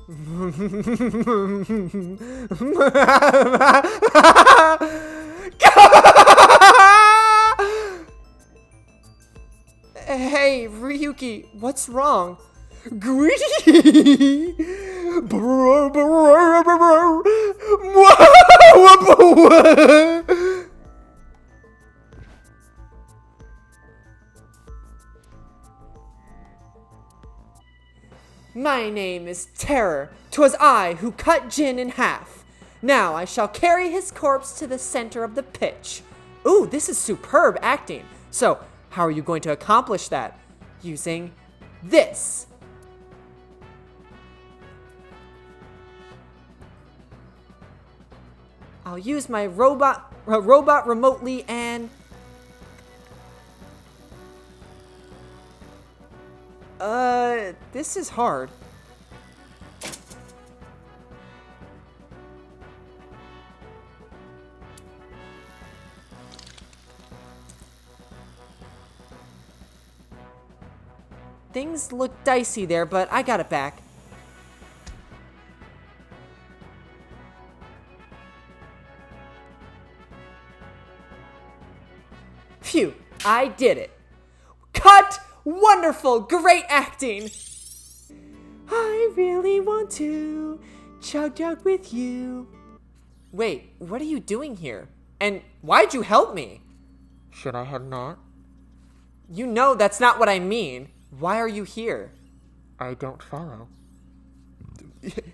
Hey, Ryuki, what's wrong? My name is Terror. 'Twas I who cut Jin in half. Now I shall carry his corpse to the center of the pitch. Ooh, this is superb acting. So, how are you going to accomplish that? Using this. I'll use my robot remotely and... this is hard. Things look dicey there, but I got it back. Phew, I did it. Cut! Wonderful, great acting. I really want to chug with you. Wait, what are you doing here? And why'd you help me? Should I have not? You know that's not what I mean. Why are you here? I don't follow.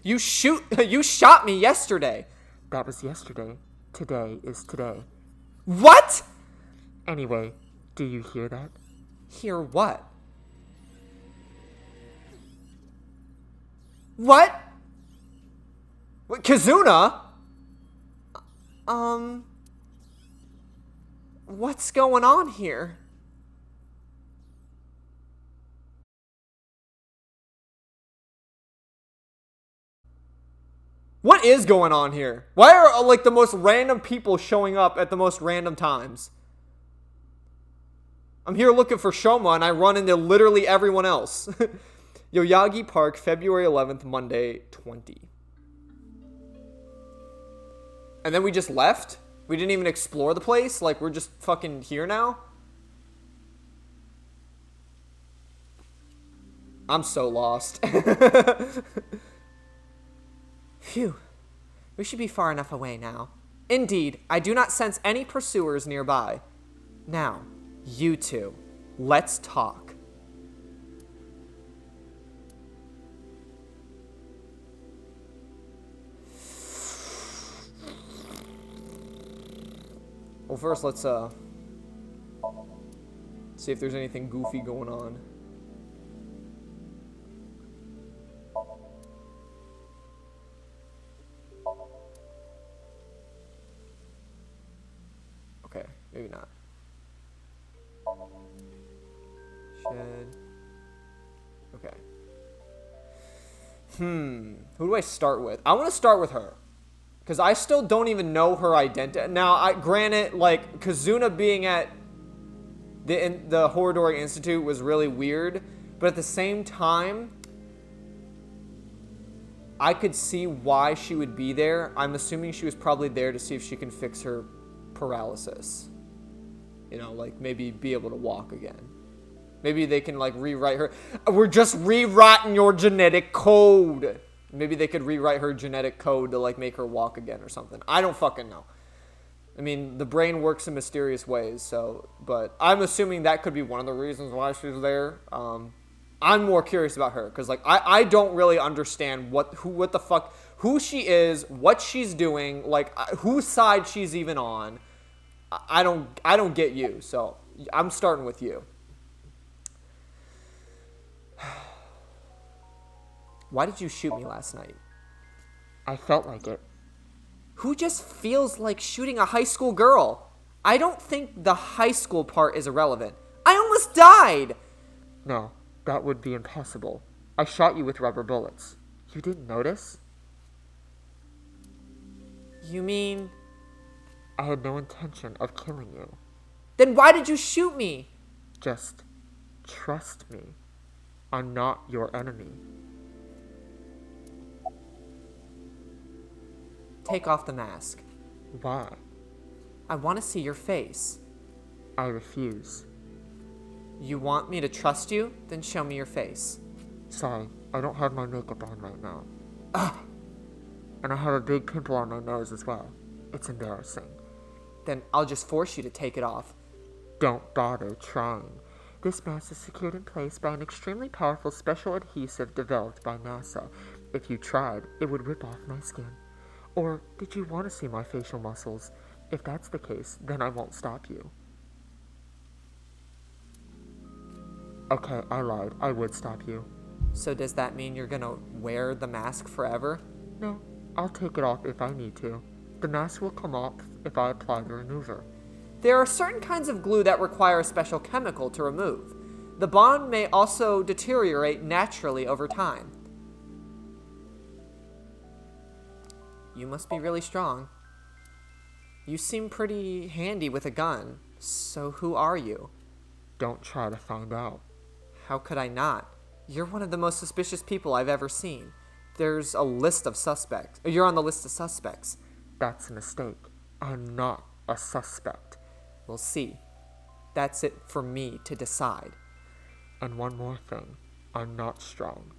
You shot me yesterday. That was yesterday. Today is today. What? Anyway, do you hear that? Hear what? What? What, Kazuna? What's going on here? What is going on here? Why are, like, the most random people showing up at the most random times? I'm here looking for Shoma, and I run into literally everyone else. Yoyagi Park, February 11th, Monday, 20. And then we just left? We didn't even explore the place? Like, we're just fucking here now? I'm so lost. Phew. We should be far enough away now. Indeed, I do not sense any pursuers nearby. Now, you two, let's talk. Well, first, let's, see if there's anything goofy going on. Okay, maybe not. Shed. Okay. Who do I start with? I want to start with her. Because I still don't even know her identity. Now, granted, like, Kazuna being at the Horodori Institute was really weird. But at the same time, I could see why she would be there. I'm assuming she was probably there to see if she can fix her paralysis. You know, like, maybe be able to walk again. Maybe they can, like, rewrite her. We're just rewriting your genetic code. Maybe they could rewrite her genetic code to, like, make her walk again or something. I don't fucking know. I mean, the brain works in mysterious ways, so... But I'm assuming that could be one of the reasons why she's there. I'm more curious about her, because, like, I don't really understand what the fuck... Who she is, what she's doing, like, whose side she's even on. I don't get you, so I'm starting with you. Why did you shoot me last night? I felt like it. Who just feels like shooting a high school girl? I don't think the high school part is irrelevant. I almost died! No, that would be impossible. I shot you with rubber bullets. You didn't notice? You mean... I had no intention of killing you. Then why did you shoot me? Just trust me. I'm not your enemy. Take off the mask. Why? I want to see your face. I refuse. You want me to trust you? Then show me your face. Sorry, I don't have my makeup on right now. Ugh. And I have a big pimple on my nose as well. It's embarrassing. Then I'll just force you to take it off. Don't bother trying. This mask is secured in place by an extremely powerful special adhesive developed by NASA. If you tried, it would rip off my skin. Or did you want to see my facial muscles? If that's the case, then I won't stop you. Okay, I lied. I would stop you. So does that mean you're gonna wear the mask forever? No, I'll take it off if I need to. The mask will come off if I apply the remover. There are certain kinds of glue that require a special chemical to remove. The bond may also deteriorate naturally over time. You must be really strong. You seem pretty handy with a gun. So who are you? Don't try to find out. How could I not? You're one of the most suspicious people I've ever seen. There's a list of suspects. You're on the list of suspects. That's a mistake. I'm not a suspect. We'll see. That's it for me to decide. And one more thing. I'm not strong.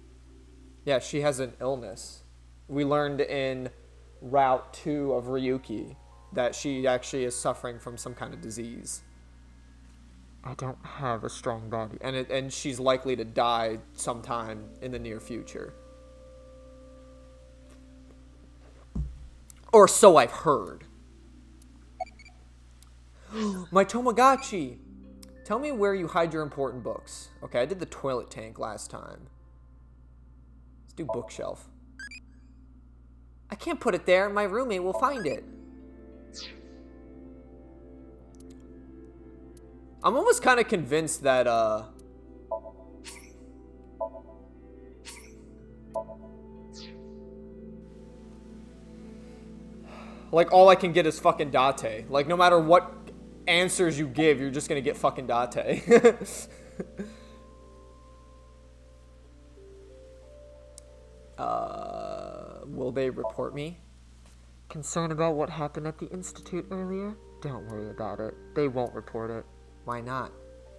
Yeah, she has an illness. We learned in Route 2 of Ryuki that she actually is suffering from some kind of disease. I don't have a strong body. And she's likely to die sometime in the near future. Or so I've heard. My Tamagotchi! Tell me where you hide your important books. Okay, I did the toilet tank last time. Let's do bookshelf. I can't put it there. My roommate will find it. I'm almost kind of convinced that, like, all I can get is fucking Date. Like, no matter what answers you give, you're just gonna get fucking Date. Will they report me? Concerned about what happened at the Institute earlier? Don't worry about it. They won't report it. Why not?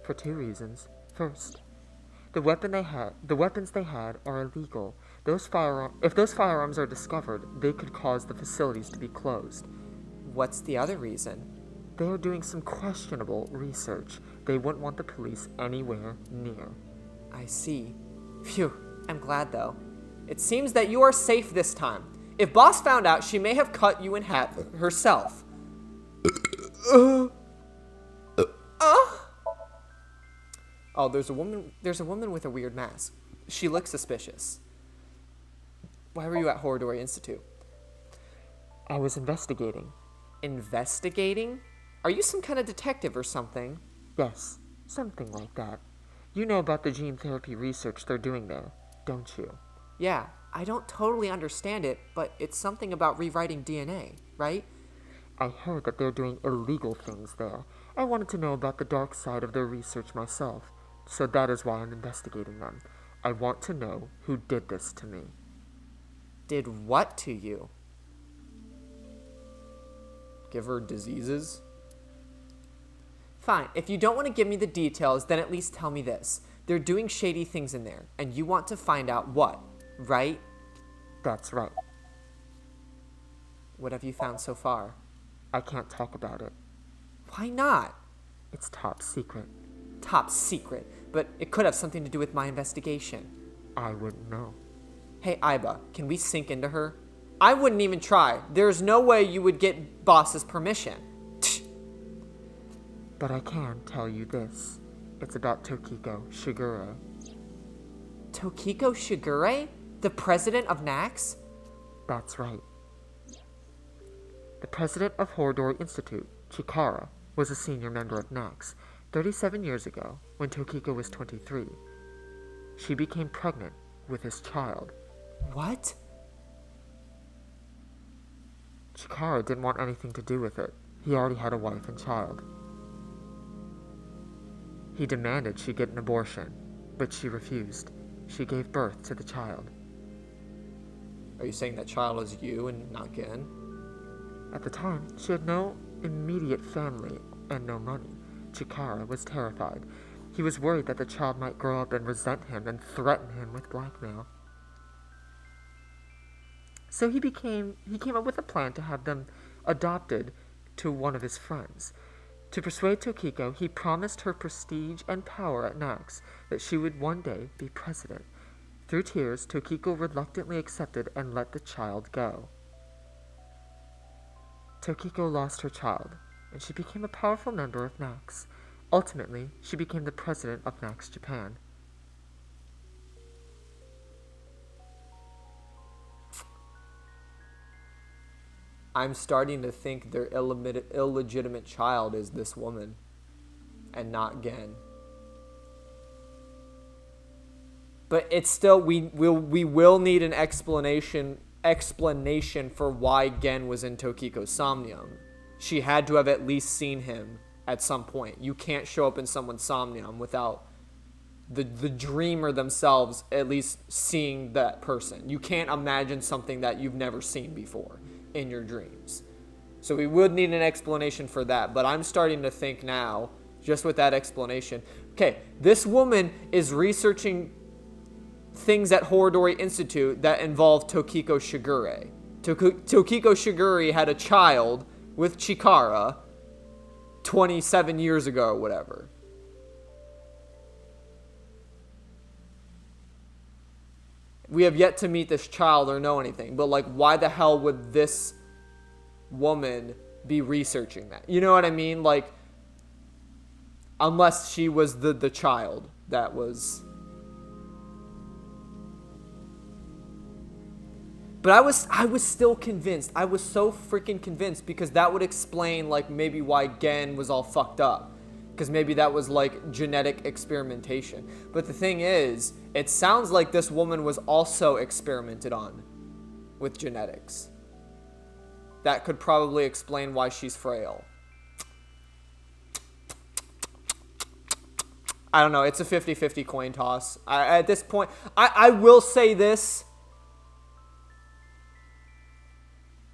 For 2 reasons. First, the weapons they had are illegal. If those firearms are discovered, they could cause the facilities to be closed. What's the other reason? They are doing some questionable research. They wouldn't want the police anywhere near. I see. Phew, I'm glad though. It seems that you are safe this time. If Boss found out, she may have cut you in half herself. Oh, there's a woman with a weird mask. She looks suspicious. Why were you at Horridori Institute? I was investigating. Investigating? Are you some kind of detective or something? Yes, something like that. You know about the gene therapy research they're doing there, don't you? Yeah, I don't totally understand it, but it's something about rewriting DNA, right? I heard that they're doing illegal things there. I wanted to know about the dark side of their research myself, so that is why I'm investigating them. I want to know who did this to me. Did what to you? Give her diseases? Fine, if you don't want to give me the details, then at least tell me this. They're doing shady things in there, and you want to find out what, right? That's right. What have you found so far? I can't talk about it. Why not? It's top secret. Top secret, but it could have something to do with my investigation. I wouldn't know. Hey, Aiba, can we sink into her? I wouldn't even try. There's no way you would get Boss's permission. But I can tell you this. It's about Tokiko Shigure. Tokiko Shigure? The president of NAX? That's right. The president of Horridori Institute, Chikara, was a senior member of NAX 37 years ago when Tokiko was 23. She became pregnant with his child. What? Chikara didn't want anything to do with it. He already had a wife and child. He demanded she get an abortion, but she refused. She gave birth to the child. Are you saying that child is you and not Gen? At the time, she had no immediate family and no money. Chikara was terrified. He was worried that the child might grow up and resent him and threaten him with blackmail. So he came up with a plan to have them adopted to one of his friends. To persuade Tokiko, he promised her prestige and power at Nax that she would one day be president. Through tears, Tokiko reluctantly accepted and let the child go. Tokiko lost her child, and she became a powerful member of Nax. Ultimately, she became the president of Nax Japan. I'm starting to think their illegitimate child is this woman and not Gen. But it's still, we will need an explanation for why Gen was in Tokiko's Somnium. She had to have at least seen him at some point. You can't show up in someone's Somnium without the dreamer themselves at least seeing that person. You can't imagine something that you've never seen before in your dreams. So we would need an explanation for that. But I'm starting to think now, just with that explanation, okay, this woman is researching things at Horodori Institute that involve Tokiko Shigure. Tokiko Shigure had a child with Chikara 27 years ago or whatever. We have yet to meet this child or know anything, but like, why the hell would this woman be researching that? You know what I mean? Like, unless she was the child that was. But I was still convinced. I was so freaking convinced, because that would explain like maybe why Gen was all fucked up. Because maybe that was like genetic experimentation. But the thing is, it sounds like this woman was also experimented on with genetics. That could probably explain why she's frail. I don't know. It's a 50-50 coin toss. At this point, I will say this.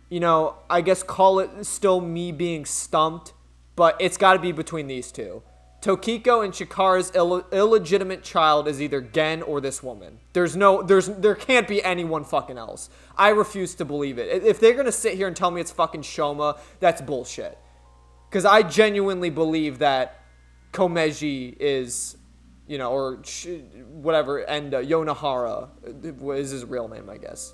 You know, I guess call it still me being stumped. But it's got to be between these two. Tokiko and Chikara's illegitimate child is either Gen or this woman. There can't be anyone fucking else. I refuse to believe it. If they're going to sit here and tell me it's fucking Shoma, that's bullshit. Because I genuinely believe that Komeji is, you know, or whatever, and Yonahara is his real name, I guess.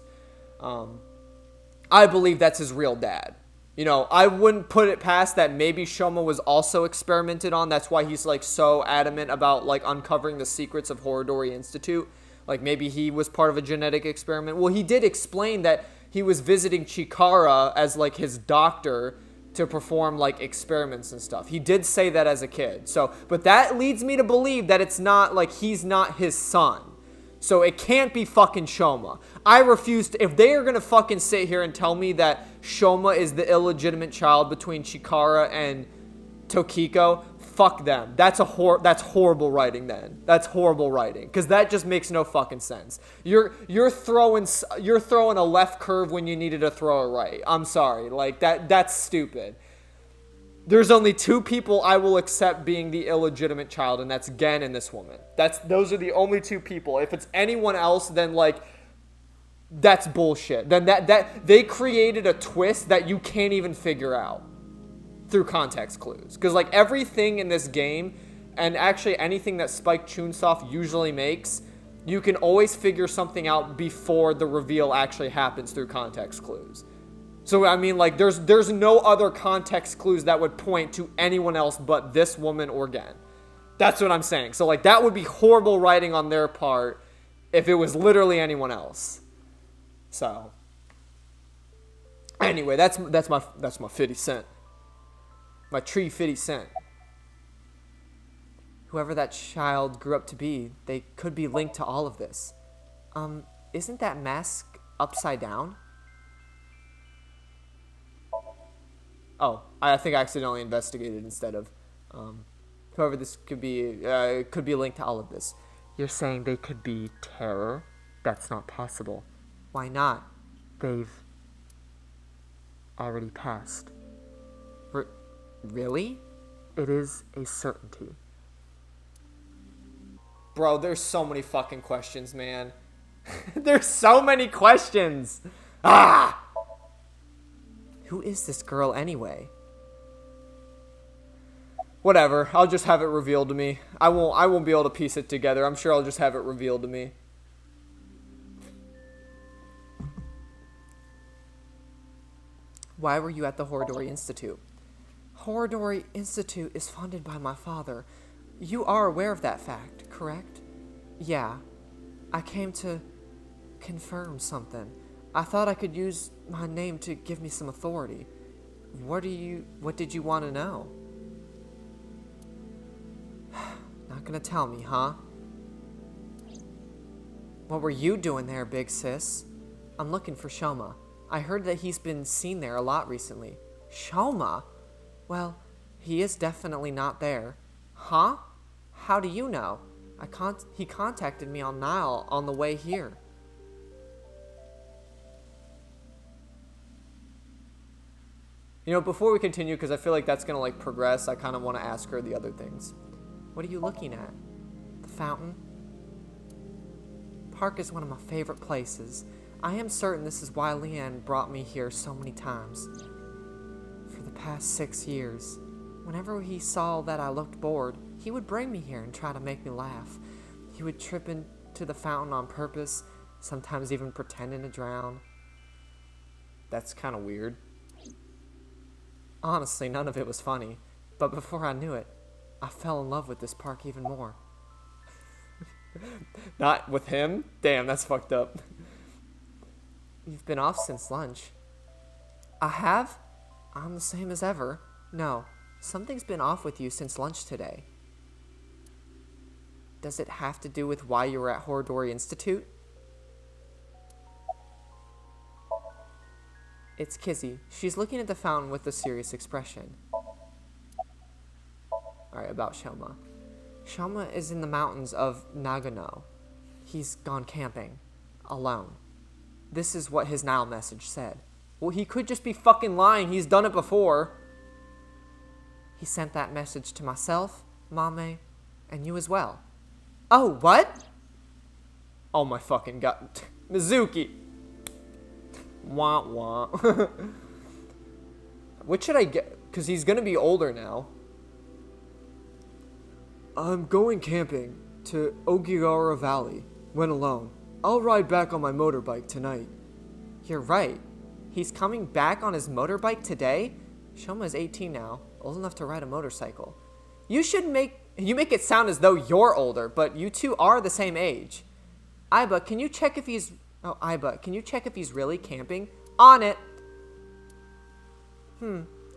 I believe that's his real dad. You know, I wouldn't put it past that maybe Shoma was also experimented on. That's why he's, like, so adamant about, like, uncovering the secrets of Horodori Institute. Like, maybe he was part of a genetic experiment. Well, he did explain that he was visiting Chikara as, like, his doctor to perform, like, experiments and stuff. He did say that as a kid. So, but that leads me to believe that it's not, like, he's not his son. So it can't be fucking Shoma. I refuse to, if they are going to fucking sit here and tell me that Shoma is the illegitimate child between Chikara and Tokiko, fuck them. That's horrible writing then. That's horrible writing, cuz that just makes no fucking sense. You're throwing a left curve when you needed to throw a right. I'm sorry. Like that's stupid. There's only two people I will accept being the illegitimate child, and that's Gen and this woman. Those are the only two people. If it's anyone else, then like that's bullshit. Then that they created a twist that you can't even figure out through context clues. Because like everything in this game, and actually anything that Spike Chunsoft usually makes, you can always figure something out before the reveal actually happens through context clues. So, I mean, like, there's no other context clues that would point to anyone else but this woman or Gen. That's what I'm saying. So, like, that would be horrible writing on their part if it was literally anyone else. So, anyway, that's my 50 cent. My tree 50 cent. Whoever that child grew up to be, they could be linked to all of this. Isn't that mask upside down? Oh, I think I accidentally investigated instead of, whoever this could be linked to all of this. You're saying they could be terror? That's not possible. Why not? They've already passed. Really? It is a certainty. Bro, there's so many fucking questions, man. There's so many questions. Ah! Who is this girl anyway? Whatever. I'll just have it revealed to me. I won't be able to piece it together. I'm sure I'll just have it revealed to me. Why were you at the Horodori Institute? Horodori Institute is funded by my father. You are aware of that fact, correct? Yeah. I came to confirm something. I thought I could use my name to give me some authority. What did you want to know? Not gonna tell me, huh? What were you doing there, big sis? I'm looking for Shoma. I heard that he's been seen there a lot recently. Shoma? Well, he is definitely not there. Huh? How do you know? He contacted me on Nile on the way here. You know, before we continue, because I feel like that's going to, progress, I kind of want to ask her the other things. What are you looking at? The fountain? Park is one of my favorite places. I am certain this is why Leanne brought me here so many times. For the past 6 years, whenever he saw that I looked bored, he would bring me here and try to make me laugh. He would trip into the fountain on purpose, sometimes even pretending to drown. That's kind of weird. Honestly, none of it was funny, but before I knew it, I fell in love with this park even more. Not with him? Damn, that's fucked up. You've been off since lunch. I have? I'm the same as ever. No, something's been off with you since lunch today. Does it have to do with why you were at Horodori Institute? It's Kizzy. She's looking at the fountain with a serious expression. Alright, about Shoma. Shoma is in the mountains of Nagano. He's gone camping. Alone. This is what his Nile message said. Well, he could just be fucking lying. He's done it before. He sent that message to myself, Mame, and you as well. Oh, what? Oh my fucking god. Mizuki. Wah wah. What should I get? Because he's going to be older now. I'm going camping to Ogiwara Valley. Went alone. I'll ride back on my motorbike tonight. You're right. He's coming back on his motorbike today? Shoma's 18 now, old enough to ride a motorcycle. You make it sound as though you're older, but you two are the same age. Iba, can you check if he's really camping? On it.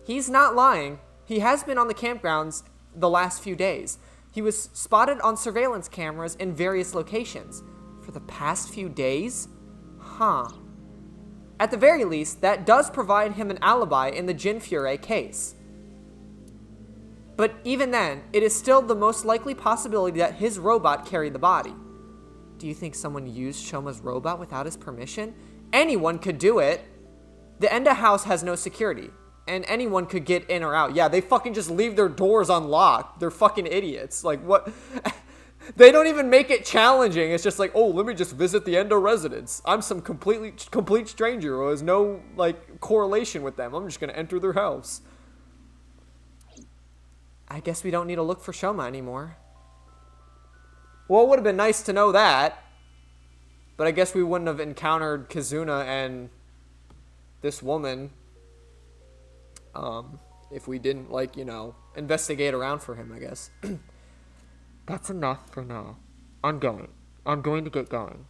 He's not lying. He has been on the campgrounds the last few days. He was spotted on surveillance cameras in various locations. For the past few days? Huh. At the very least, that does provide him an alibi in the Jinfure case. But even then, it is still the most likely possibility that his robot carried the body. Do you think someone used Shoma's robot without his permission? Anyone could do it. The Enda house has no security, and anyone could get in or out. Yeah, they fucking just leave their doors unlocked. They're fucking idiots. Like, what? They don't even make it challenging. It's just like, oh, let me just visit the Endo residence. I'm some complete stranger who has no, correlation with them. I'm just going to enter their house. I guess we don't need to look for Shoma anymore. Well, it would have been nice to know that. But I guess we wouldn't have encountered Kizuna and this woman if we didn't, investigate around for him, I guess. That's enough for now. I'm going. I'm going to get going.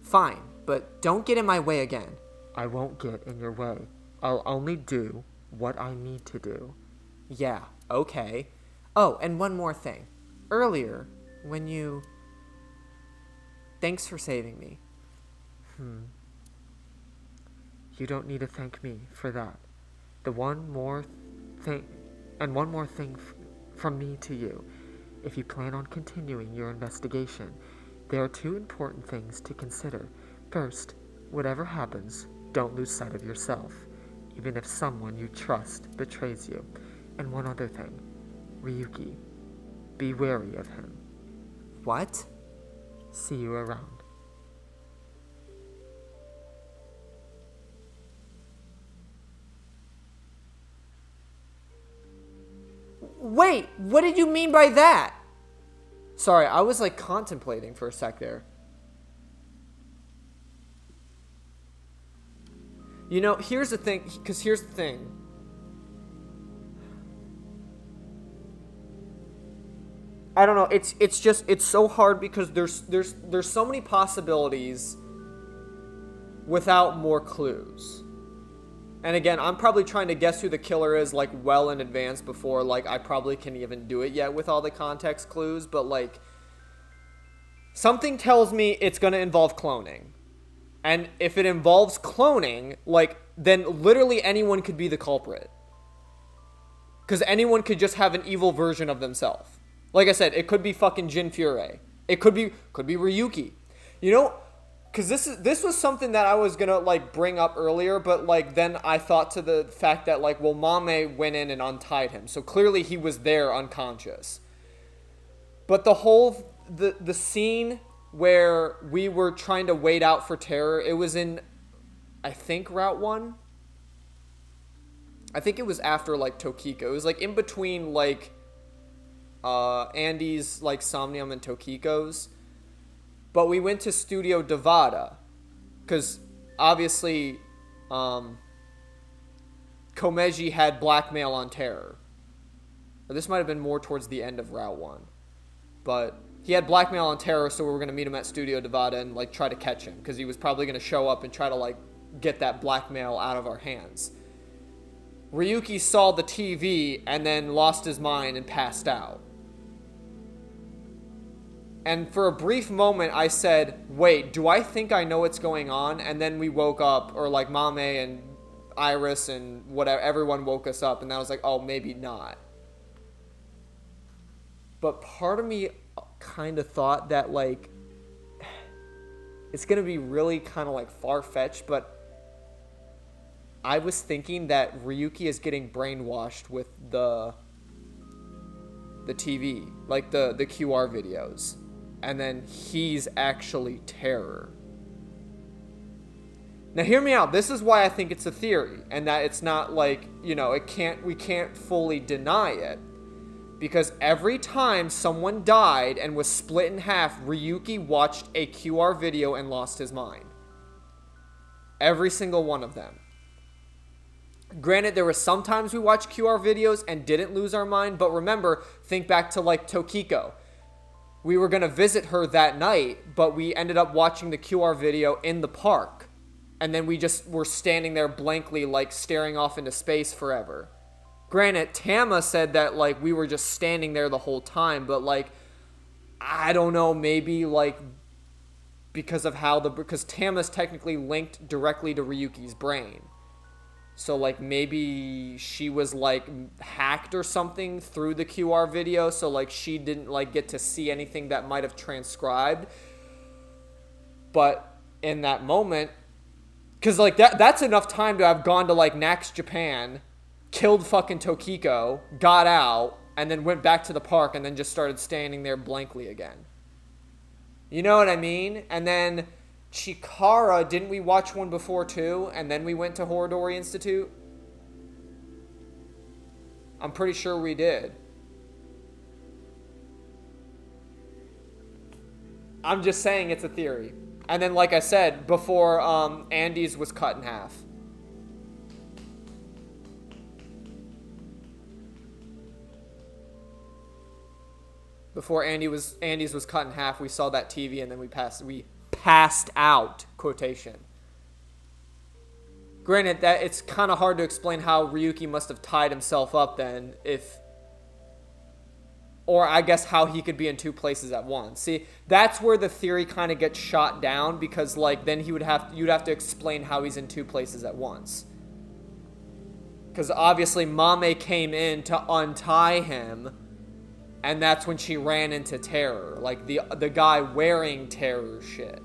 Fine, but don't get in my way again. I won't get in your way. I'll only do what I need to do. Yeah, okay. Oh, and one more thing. Earlier, when you... Thanks for saving me. You don't need to thank me for that. One more thing from me to you. If you plan on continuing your investigation, there are 2 important things to consider. First, whatever happens, don't lose sight of yourself. even if someone you trust betrays you. And one other thing, Ryuki, be wary of him. What? See you around. Wait, what did you mean by that? Sorry, I was like contemplating for a sec there. You know, here's the thing, I don't know, it's so hard because there's so many possibilities without more clues. And again, I'm probably trying to guess who the killer is like well in advance before like I probably can even do it yet with all the context clues, but like something tells me it's going to involve cloning. And if it involves cloning, like then literally anyone could be the culprit. Cuz anyone could just have an evil version of themselves. Like I said, it could be fucking Jin Furei. It could be Ryuki. You know, because this was something that I was gonna like bring up earlier, but like then I thought to the fact that like, well, Mame went in and untied him, so clearly he was there unconscious. But the scene where we were trying to wait out for terror, it was in, I think, Route 1. I think it was after like Tokiko. It was like in between like Andy's like Somnium and Tokiko's. But we went to Studio Devada because obviously Komeji had blackmail on Terror. Or this might have been more towards the end of Route 1. But he had blackmail on Terror, so we were going to meet him at Studio Devada and like try to catch him because he was probably going to show up and try to like get that blackmail out of our hands. Ryuki saw the TV and then lost his mind and passed out. And for a brief moment, I said, wait, do I think I know what's going on? And then we woke up, or like Mame and Iris and whatever, everyone woke us up. And I was like, oh, maybe not. But part of me kind of thought that, like, it's going to be really kind of like far-fetched. But I was thinking that Ryuki is getting brainwashed with the TV, like the QR videos. And then he's actually Terror. Now hear me out. This is why I think it's a theory and that it's not like, you know, we can't fully deny it. Because every time someone died and was split in half, Ryuki watched a QR video and lost his mind. Every single one of them. Granted, there were some times we watched QR videos and didn't lose our mind, but remember, think back to like Tokiko. We were going to visit her that night, but we ended up watching the QR video in the park. And then we just were standing there blankly, like staring off into space forever. Granted, Tama said that like we were just standing there the whole time, but like, I don't know, maybe like because Tama's technically linked directly to Ryuki's brain. So, like, maybe she was, like, hacked or something through the QR video. So, like, she didn't, like, get to see anything that might have transcribed. But in that moment, because, like, that's enough time to have gone to, like, Nax, Japan, killed fucking Tokiko, got out, and then went back to the park and then just started standing there blankly again. You know what I mean? And then Chikara, didn't we watch one before too? And then we went to Horodori Institute? I'm pretty sure we did. I'm just saying it's a theory. And then, like I said, before Andy's was cut in half. Before Andy's was cut in half, we saw that TV and then we passed out, quotation. Granted, that it's kind of hard to explain how Ryuki must have tied himself up then, or I guess how he could be in two places at once. See, that's where the theory kind of gets shot down, because like then you'd have to explain how he's in two places at once. Because obviously Mame came in to untie him, and that's when she ran into Terror, like the guy wearing Terror shit.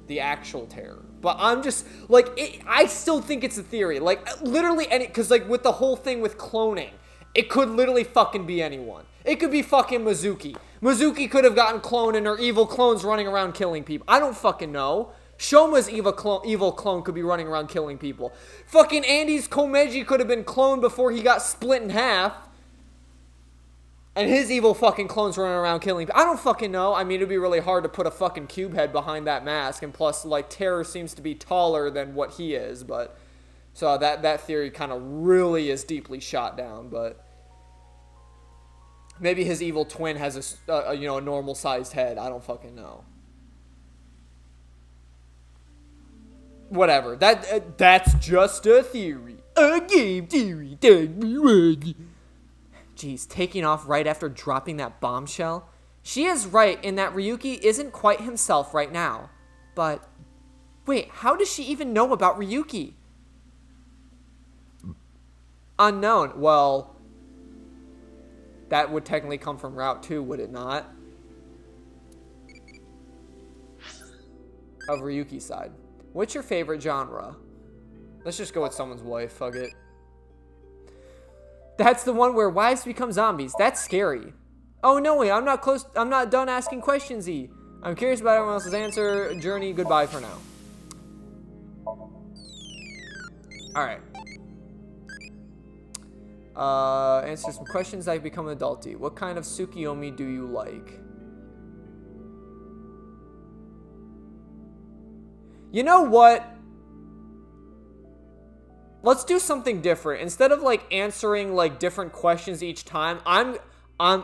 The actual Terror. But I'm just, like, I still think it's a theory. Like, literally because, like, with the whole thing with cloning, it could literally fucking be anyone. It could be fucking Mizuki. Mizuki could have gotten cloned and her evil clone's running around killing people. I don't fucking know. Shoma's evil clone could be running around killing people. Fucking Andy's Komeji could have been cloned before he got split in half. And his evil fucking clone's running around killing people. I don't fucking know. I mean, it'd be really hard to put a fucking cube head behind that mask. And plus, like, Terror seems to be taller than what he is. But so that theory kind of really is deeply shot down. But maybe his evil twin has a normal-sized head. I don't fucking know. Whatever. That's just a theory. A game theory. Jeez, taking off right after dropping that bombshell? She is right in that Ryuki isn't quite himself right now. But, wait, how does she even know about Ryuki? Unknown. Well, that would technically come from Route 2, would it not? Of Ryuki's side. What's your favorite genre? Let's just go with someone's wife. Fuck it. That's the one where wives become zombies. That's scary. Oh, no, wait. I'm not done asking questions, E. I'm curious about everyone else's answer. Journey, goodbye for now. Alright. Answer some questions. I become an adulty. What kind of Tsukiyomi do you like? You know what? Let's do something different. Instead of like answering like different questions each time,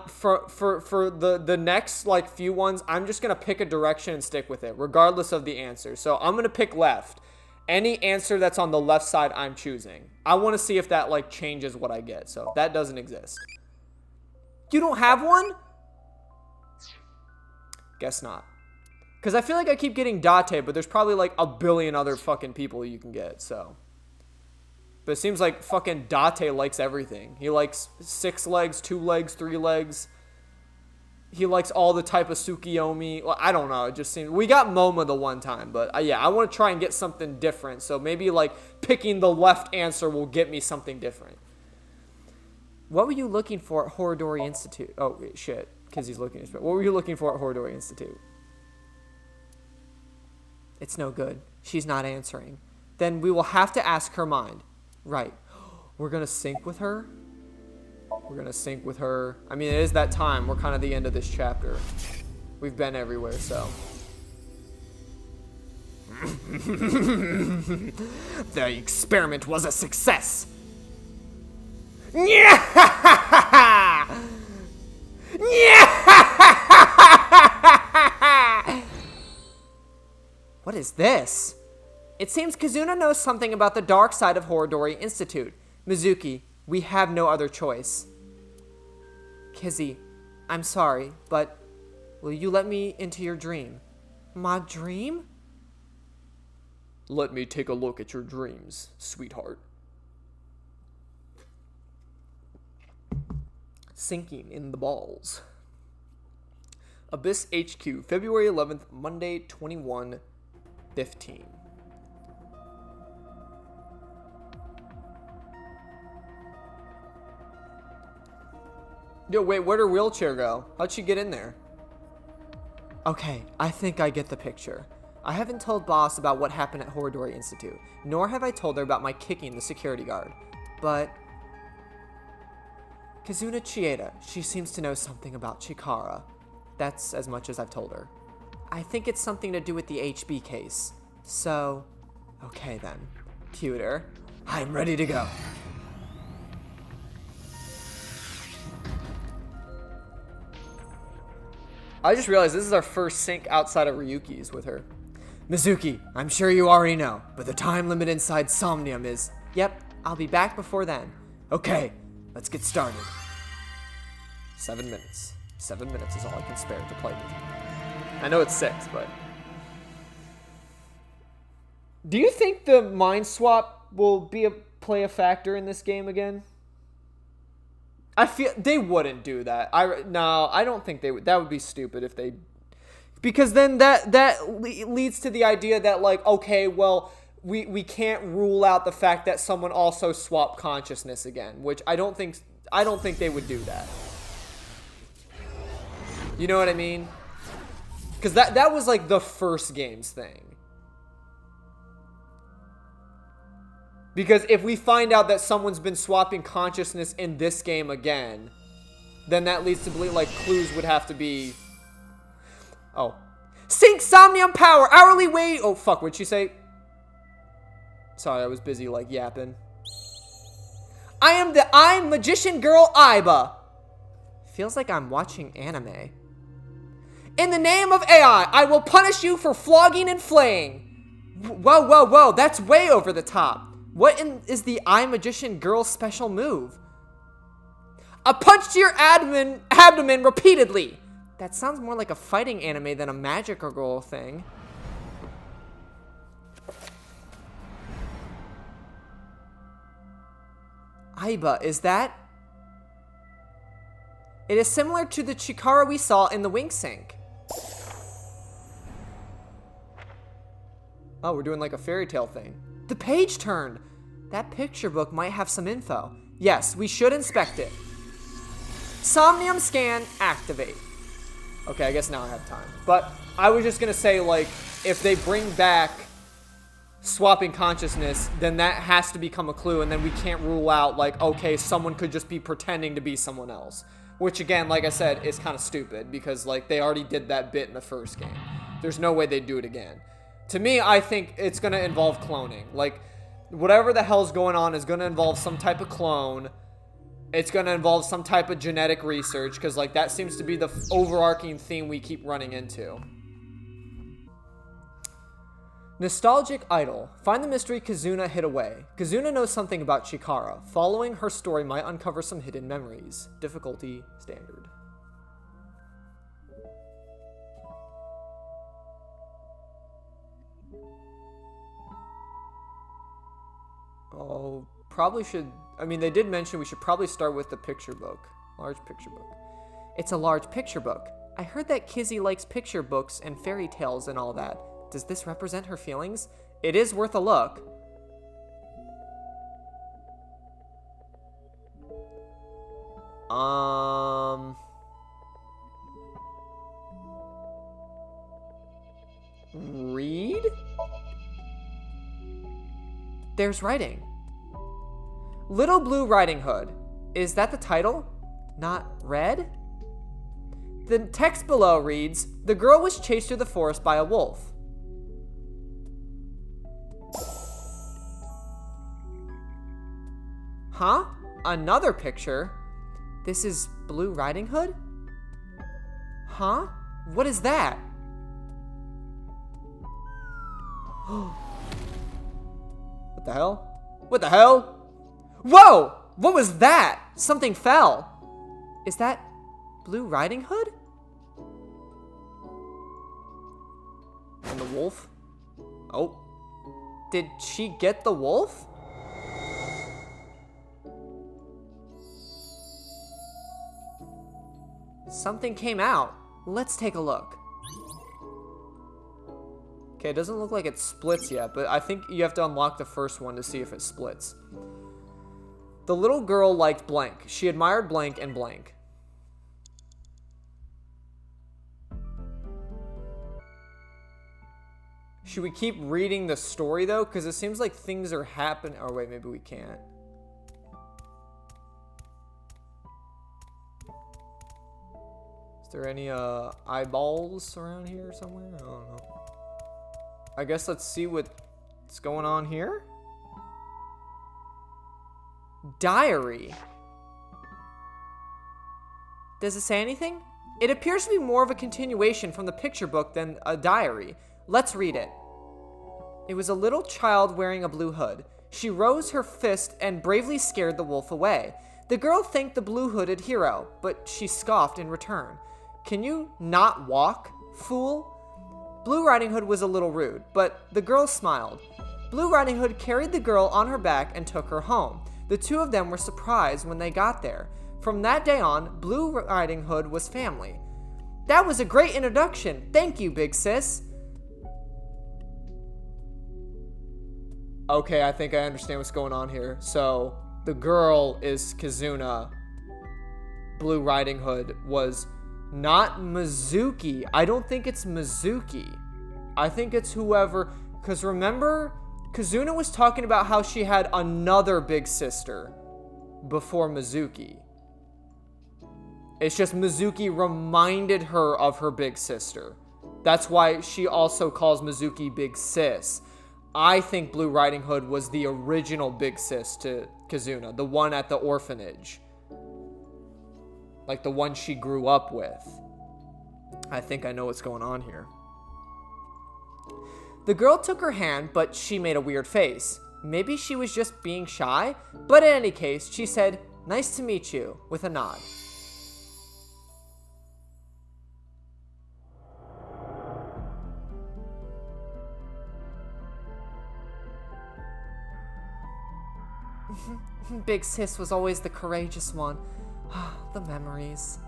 for the next like few ones, I'm just gonna pick a direction and stick with it, regardless of the answer. So I'm gonna pick left. Any answer that's on the left side, I'm choosing. I want to see if that like changes what I get. So that doesn't exist. You don't have one? Guess not. Because I feel like I keep getting Date, but there's probably like a billion other fucking people you can get, so. But it seems like fucking Date likes everything. He likes 6 legs, 2 legs, 3 legs. He likes all the type of Tsukiyomi. Well, I don't know. It just seems... We got Moma the one time, but yeah, I want to try and get something different. So maybe like picking the left answer will get me something different. What were you looking for at Horodori Institute? Oh, wait, shit. Because he's looking at... What were you looking for at Horodori Institute? It's no good. She's not answering. Then we will have to ask her mind. Right. We're going to sync with her? We're going to sync with her. I mean, it is that time. We're kind of the end of this chapter. We've been everywhere, so. The experiment was a success. What is this? It seems Kazuna knows something about the dark side of Horodori Institute. Mizuki, we have no other choice. Kizzy, I'm sorry, but will you let me into your dream? My dream? Let me take a look at your dreams, sweetheart. Sinking in the balls. Abyss HQ, February 11th, Monday, 21:15. Yo, wait, where'd her wheelchair go? How'd she get in there? Okay, I think I get the picture. I haven't told Boss about what happened at Horodori Institute, nor have I told her about my kicking the security guard. But Kazuna Chieda, she seems to know something about Chikara. That's as much as I've told her. I think it's something to do with the HB case. So, okay then. Cuter, I'm ready to go. I just realized this is our first sync outside of Ryuki's with her. Mizuki, I'm sure you already know, but the time limit inside Somnium is... Yep, I'll be back before then. Okay, let's get started. 7 minutes. 7 minutes is all I can spare to play with you. I know it's 6, but... Do you think the mind swap will play a factor in this game again? I feel they wouldn't do that. No, I don't think they would. That would be stupid if they Because then that leads to the idea that, like, okay, well, we can't rule out the fact that someone also swapped consciousness again, which I don't think they would do that. You know what I mean? Because that was like the first game's thing. Because if we find out that someone's been swapping consciousness in this game again, then that leads to believe, like, clues would have to be... Oh. Sync Somnium Power! Hourly wage... Oh, fuck, what'd she say? Sorry, I was busy, like, yapping. I'm Magician Girl Aiba. Feels like I'm watching anime. In the name of AI, I will punish you for flogging and flaying. Whoa, whoa, whoa, that's way over the top. What is the I Magician Girl special move? A punch to your abdomen repeatedly. That sounds more like a fighting anime than a magical girl thing. Aiba, is that? It is similar to the Chikara we saw in the Wink Sync. Oh, we're doing like a fairy tale thing. The page turned. That picture book might have some info. Yes, we should inspect it. Somnium scan, activate. Okay, I guess now I have time. But I was just gonna say, like, if they bring back swapping consciousness, then that has to become a clue, and then we can't rule out, like, okay, someone could just be pretending to be someone else. Which, again, like I said, is kind of stupid, because, like, they already did that bit in the first game. There's no way they'd do it again. To me, I think it's going to involve cloning. Like, whatever the hell's going on is going to involve some type of clone. It's going to involve some type of genetic research, because, like, that seems to be the overarching theme we keep running into. Nostalgic Idol. Find the mystery Kazuna hid away. Kazuna knows something about Chikara. Following her story might uncover some hidden memories. Difficulty standard. Oh, probably should... I mean, they did mention we should probably start with the picture book. Large picture book. It's a large picture book. I heard that Kizzy likes picture books and fairy tales and all that. Does this represent her feelings? It is worth a look. Read? There's writing. Little Blue Riding Hood. Is that the title? Not read? The text below reads, the girl was chased through the forest by a wolf. Huh? Another picture? This is Blue Riding Hood? Huh? What is that? What the hell? What the hell? Whoa! What was that? Something fell. Is that Blue Riding Hood? And the wolf? Oh. Did she get the wolf? Something came out. Let's take a look. Okay, it doesn't look like it splits yet, but I think you have to unlock the first one to see if it splits. The little girl liked blank. She admired blank and blank. Should we keep reading the story, though? Because it seems like things are happening. Oh, wait, maybe we can't. Is there any eyeballs around here somewhere? I don't know. I guess let's see what's going on here. Diary. Does it say anything? It appears to be more of a continuation from the picture book than a diary. Let's read it. It was a little child wearing a blue hood. She rose her fist and bravely scared the wolf away. The girl thanked the blue-hooded hero, but she scoffed in return. Can you not walk, fool? Blue Riding Hood was a little rude, but the girl smiled. Blue Riding Hood carried the girl on her back and took her home. The two of them were surprised when they got there. From that day on, Blue Riding Hood was family. That was a great introduction. Thank you, big sis. Okay, I think I understand what's going on here. So, the girl is Kizuna. Blue Riding Hood was not Mizuki. I don't think it's Mizuki. I think it's whoever... Because remember, Kizuna was talking about how she had another big sister before Mizuki. It's just Mizuki reminded her of her big sister. That's why she also calls Mizuki Big Sis. I think Blue Riding Hood was the original big sis to Kizuna, the one at the orphanage. Like the one she grew up with. I think I know what's going on here. The girl took her hand, but she made a weird face. Maybe she was just being shy, but in any case, she said, "Nice to meet you," with a nod. Big sis was always the courageous one. The memories.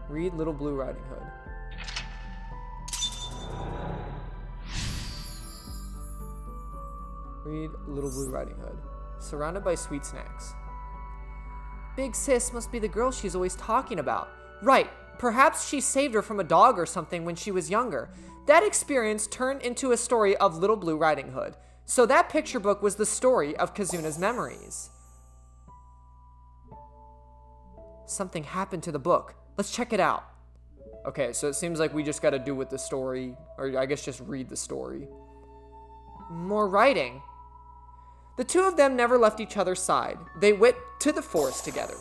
Read Little Blue Riding Hood. Read Little Blue Riding Hood. Surrounded by sweet snacks. Big sis must be the girl she's always talking about. Right. Perhaps she saved her from a dog or something when she was younger. That experience turned into a story of Little Blue Riding Hood. So that picture book was the story of Kizuna's memories. Something happened to the book. Let's check it out. Okay, so it seems like we just gotta do with the story, or I guess just read the story. More writing. The two of them never left each other's side. They went to the forest together.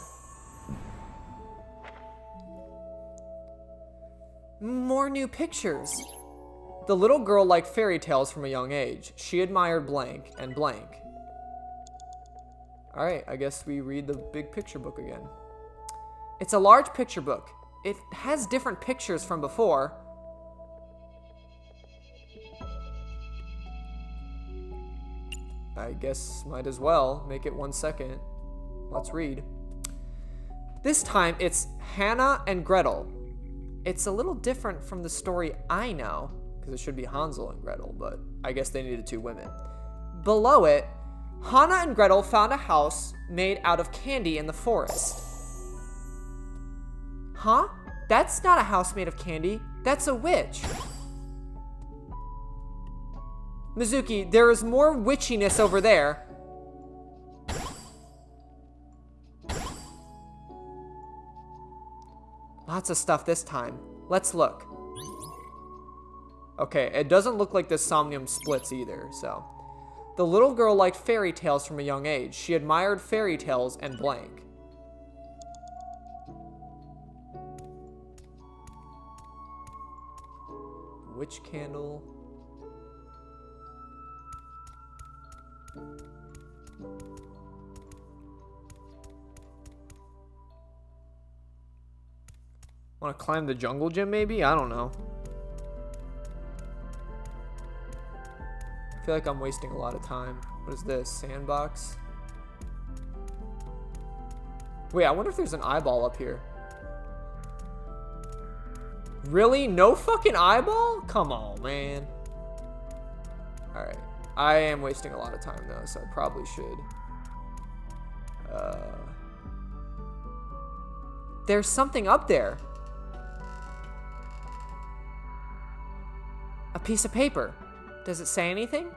More new pictures. The little girl liked fairy tales from a young age. She admired blank and blank. Alright, I guess we read the big picture book again. It's a large picture book. It has different pictures from before. I guess might as well make it 1 second. Let's read. This time it's Hannah and Gretel. It's a little different from the story I know, because it should be Hansel and Gretel, but I guess they needed 2 women. Below it, Hannah and Gretel found a house made out of candy in the forest. Huh? That's not a house made of candy. That's a witch. Mizuki, there is more witchiness over there. Lots of stuff this time. Let's look. Okay, it doesn't look like the Somnium splits either, so. The little girl liked fairy tales from a young age. She admired fairy tales and blank. Witch candle. Want to climb the jungle gym maybe? I don't know. I feel like I'm wasting a lot of time. What is this? Sandbox? Wait, I wonder if there's an eyeball up here. Really? No fucking eyeball? Come on, man. Alright. I am wasting a lot of time though, so I probably should. There's something up there. A piece of paper. Does it say anything?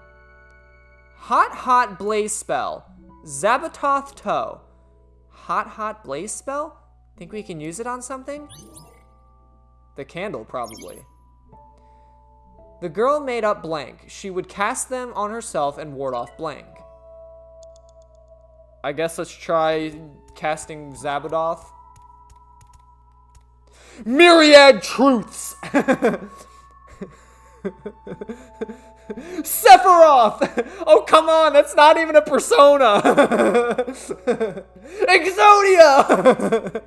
Hot, hot blaze spell. Zabatoth toe. Hot, hot blaze spell? Think we can use it on something? The candle, probably. The girl made up blank. She would cast them on herself and ward off blank. I guess let's try casting Zabadoth. Myriad truths! Sephiroth! Oh, come on, that's not even a persona! Exodia!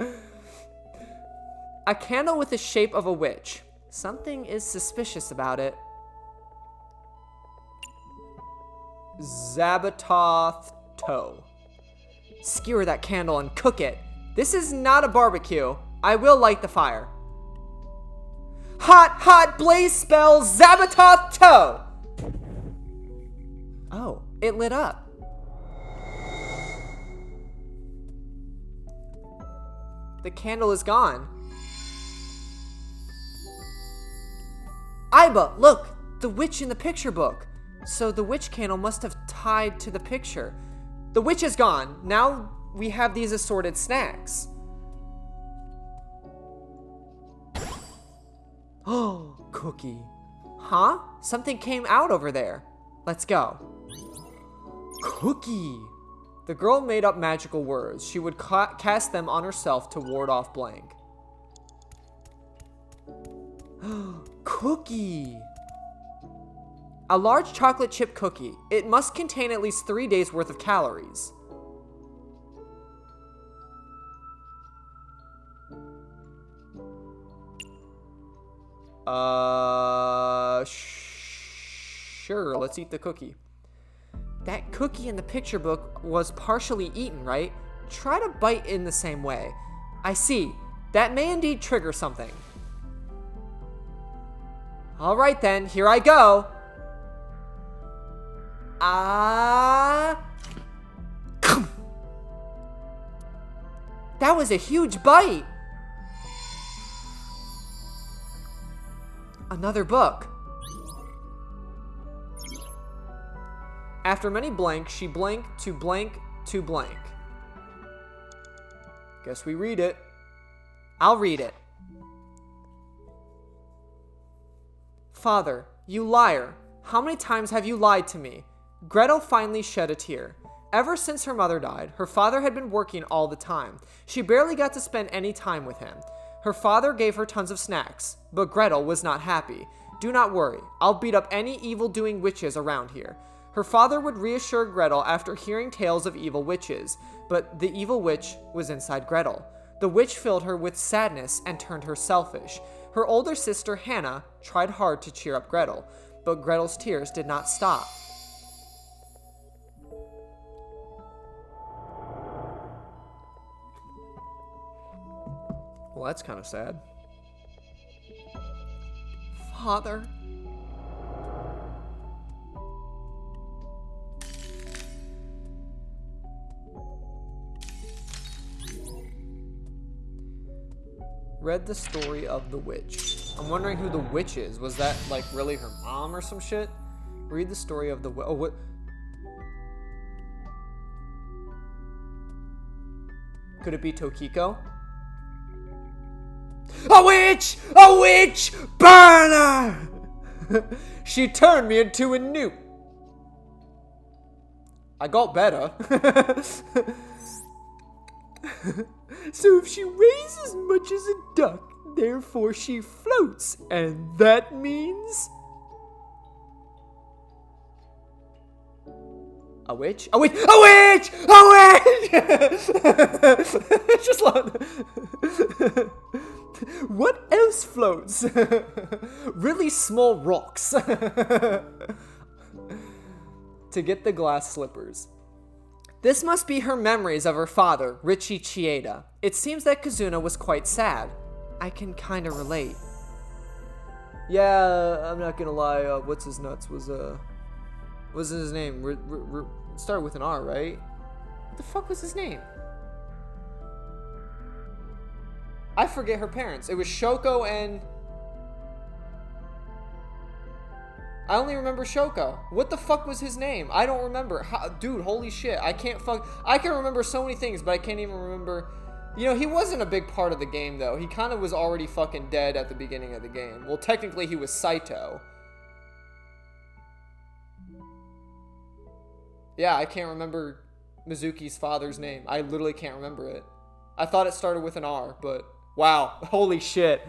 A candle with the shape of a witch. Something is suspicious about it. Zabatoth toe. Skewer that candle and cook it. This is not a barbecue. I will light the fire. Hot, hot blaze spell Zabatoth toe. Oh, it lit up. The candle is gone. Iba, look! The witch in the picture book. So the witch candle must have tied to the picture. The witch is gone. Now we have these assorted snacks. Oh, cookie. Huh? Something came out over there. Let's go. Cookie. The girl made up magical words. She would cast them on herself to ward off blank. Cookie. A large chocolate chip cookie. It must contain at least 3 days worth of calories. Sure, let's eat the cookie. That cookie in the picture book was partially eaten, right? Try to bite in the same way. I see. That may indeed trigger something. All right then, here I go. That was a huge bite. Another book. After many blanks, she blanked to blank to blank. Guess we read it. I'll read it. Father, you liar. How many times have you lied to me? Gretel finally shed a tear. Ever since her mother died, her father had been working all the time. She barely got to spend any time with him. Her father gave her tons of snacks, but Gretel was not happy. Do not worry, I'll beat up any evil-doing witches around here. Her father would reassure Gretel after hearing tales of evil witches, but the evil witch was inside Gretel. The witch filled her with sadness and turned her selfish. Her older sister, Hannah, tried hard to cheer up Gretel, but Gretel's tears did not stop. Well, that's kind of sad. Father. Read the story of the witch. I'm wondering who the witch is. Was that like really her mom or some shit? Read the story of the witch. Oh, what? Could it be Tokiko? A witch! A witch! Burn her! She turned me into a newt. I got better. So if she weighs as much as a duck, therefore she floats, and that means... A witch? A witch? A witch! A witch! Just like... What else floats? Really small rocks. To get the glass slippers. This must be her memories of her father, Richie Chieda. It seems that Kazuna was quite sad. I can kinda relate. Yeah, I'm not gonna lie, what's his nuts was his name? It started with an R, right? What the fuck was his name? I forget her parents. It was Shoko and... I only remember Shoko. What the fuck was his name? I don't remember. Dude, holy shit. I can remember so many things, but I can't even remember... You know, he wasn't a big part of the game, though. He kind of was already fucking dead at the beginning of the game. Well, technically, he was Saito. Yeah, I can't remember Mizuki's father's name. I literally can't remember it. I thought it started with an R, but... Wow, holy shit.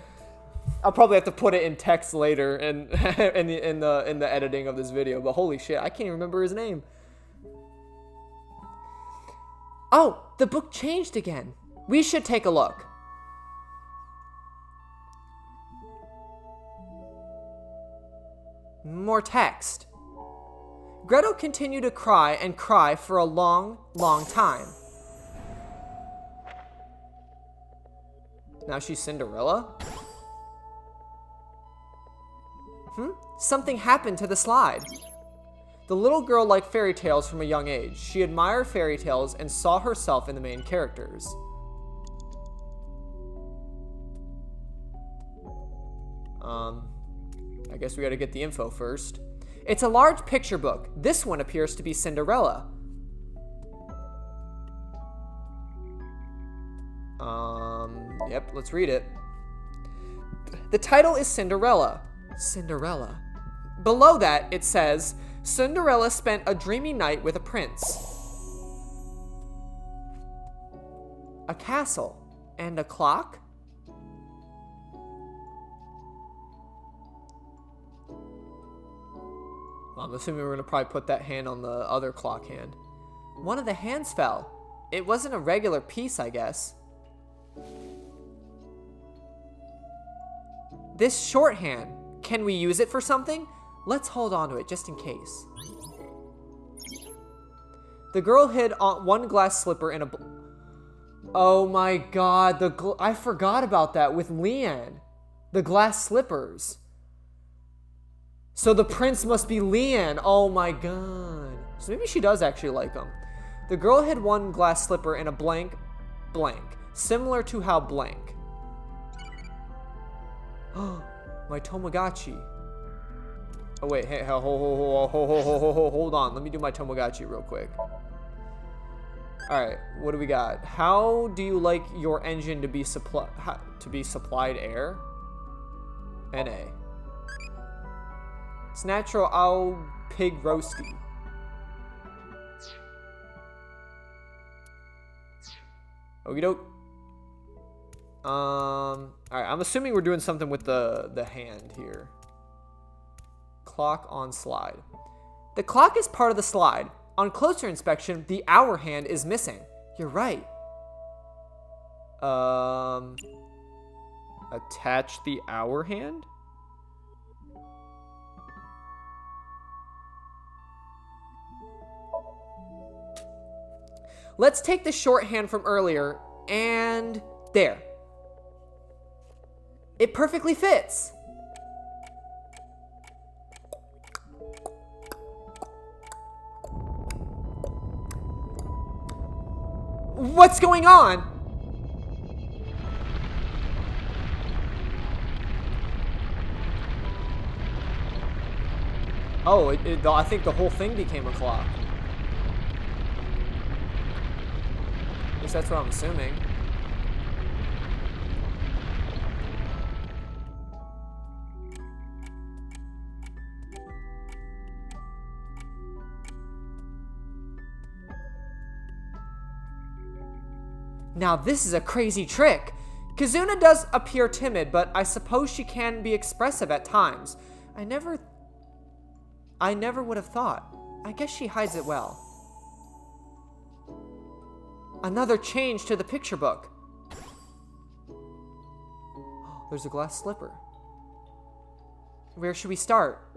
I'll probably have to put it in text later in the editing of this video, but holy shit, I can't even remember his name. Oh, the book changed again. We should take a look. More text. Gretel continued to cry and cry for a long, long time. Now she's Cinderella? Something happened to the slide. The little girl liked fairy tales from a young age. She admired fairy tales and saw herself in the main characters. I guess we gotta get the info first. It's a large picture book. This one appears to be Cinderella. Yep, let's read it. The title is Cinderella. Cinderella. Below that, it says, Cinderella spent a dreamy night with a prince, a castle, and a clock? I'm assuming we're going to probably put that hand on the other clock hand. One of the hands fell. It wasn't a regular piece, I guess. This shorthand, can we use it for something? Let's hold on to it just in case. The girl hid on one glass slipper in a... Oh my god, I forgot about that with Leanne. The glass slippers. So the prince must be Leanne. Oh my god. So maybe she does actually like him. The girl hid one glass slipper in a blank, similar to how blank. My Tamagotchi. Oh wait, hey, hold on. Let me do my Tamagotchi real quick. All right, what do we got? How do you like your engine to be supplied air? NA. It's natural owl pig roasty. Okie doke. All right, I'm assuming we're doing something with the hand here. Clock on slide. The clock is part of the slide. On closer inspection, the hour hand is missing. You're right. Attach the hour hand? Let's take the shorthand from earlier and there. It perfectly fits. What's going on? Oh, I think the whole thing became a clock. At least that's what I'm assuming. Now this is a crazy trick. Kazuna does appear timid, but I suppose she can be expressive at times. I never would have thought. I guess she hides it well. Another change to the picture book. There's a glass slipper. Where should we start?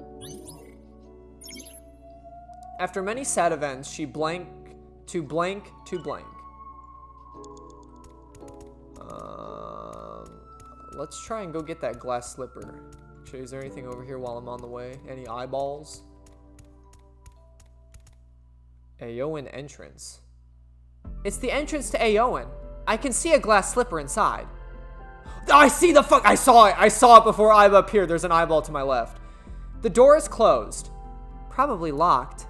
After many sad events, she blank to blank to blank. Let's try and go get that glass slipper. Actually, is there anything over here while I'm on the way? Any eyeballs? Aowen entrance. It's the entrance to Aowen. I can see a glass slipper inside. I see the fuck! I saw it! I saw it before I appeared. There's an eyeball to my left. The door is closed. Probably locked.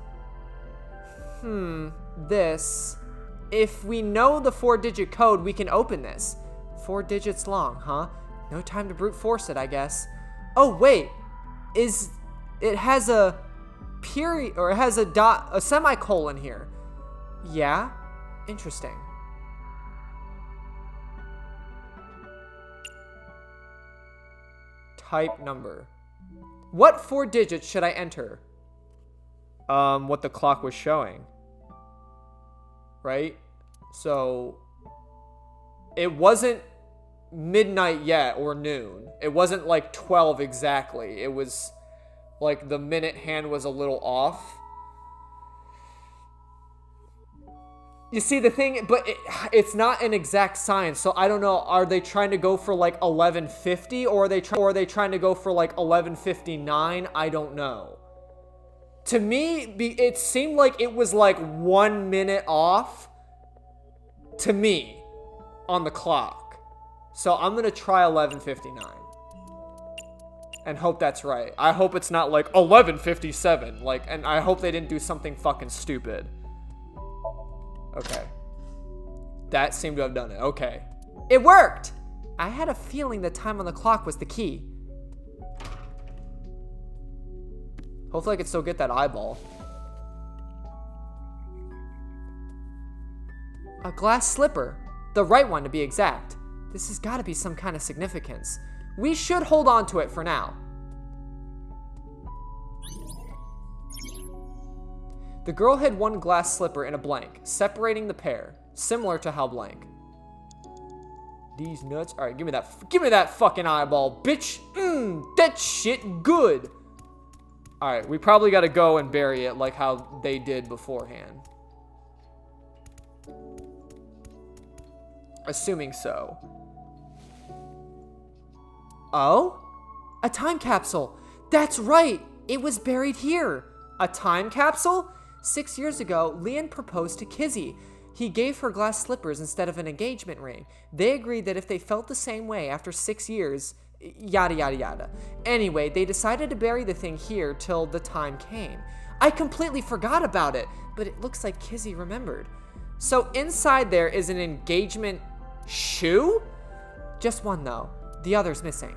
This. If we know the 4-digit code, we can open this. 4 digits long, huh? No time to brute force it, I guess. Oh, wait. It has a period, or it has a semicolon here. Yeah? Interesting. Type number. What 4 digits should I enter? What the clock was showing. Right? So, it wasn't midnight yet or noon. It wasn't like 12 exactly. It was like the minute hand was a little off. You see the thing, but it's not an exact science, so I don't know. Are they trying to go for like 1150, or are they trying to go for like 1159? I don't know. To me, it seemed like it was like 1 minute off to me on the clock. So I'm gonna try 1159 and hope that's right. I hope it's not like 1157. Like, and I hope they didn't do something fucking stupid. Okay. That seemed to have done it. Okay. It worked! I had a feeling the time on the clock was the key. Hopefully I can still get that eyeball. A glass slipper. The right one to be exact. This has got to be some kind of significance. We should hold on to it for now. The girl hid one glass slipper in a blank, separating the pair, similar to how blank. These nuts. All right, give me that fucking eyeball, bitch. That shit good. All right, we probably got to go and bury it like how they did beforehand. Assuming so. Oh? A time capsule. That's right. It was buried here. A time capsule? 6 years ago, Leon proposed to Kizzy. He gave her glass slippers instead of an engagement ring. They agreed that if they felt the same way after 6 years, yada yada yada. Anyway, they decided to bury the thing here till the time came. I completely forgot about it, but it looks like Kizzy remembered. So inside there is an engagement shoe? Just one though. The other's missing.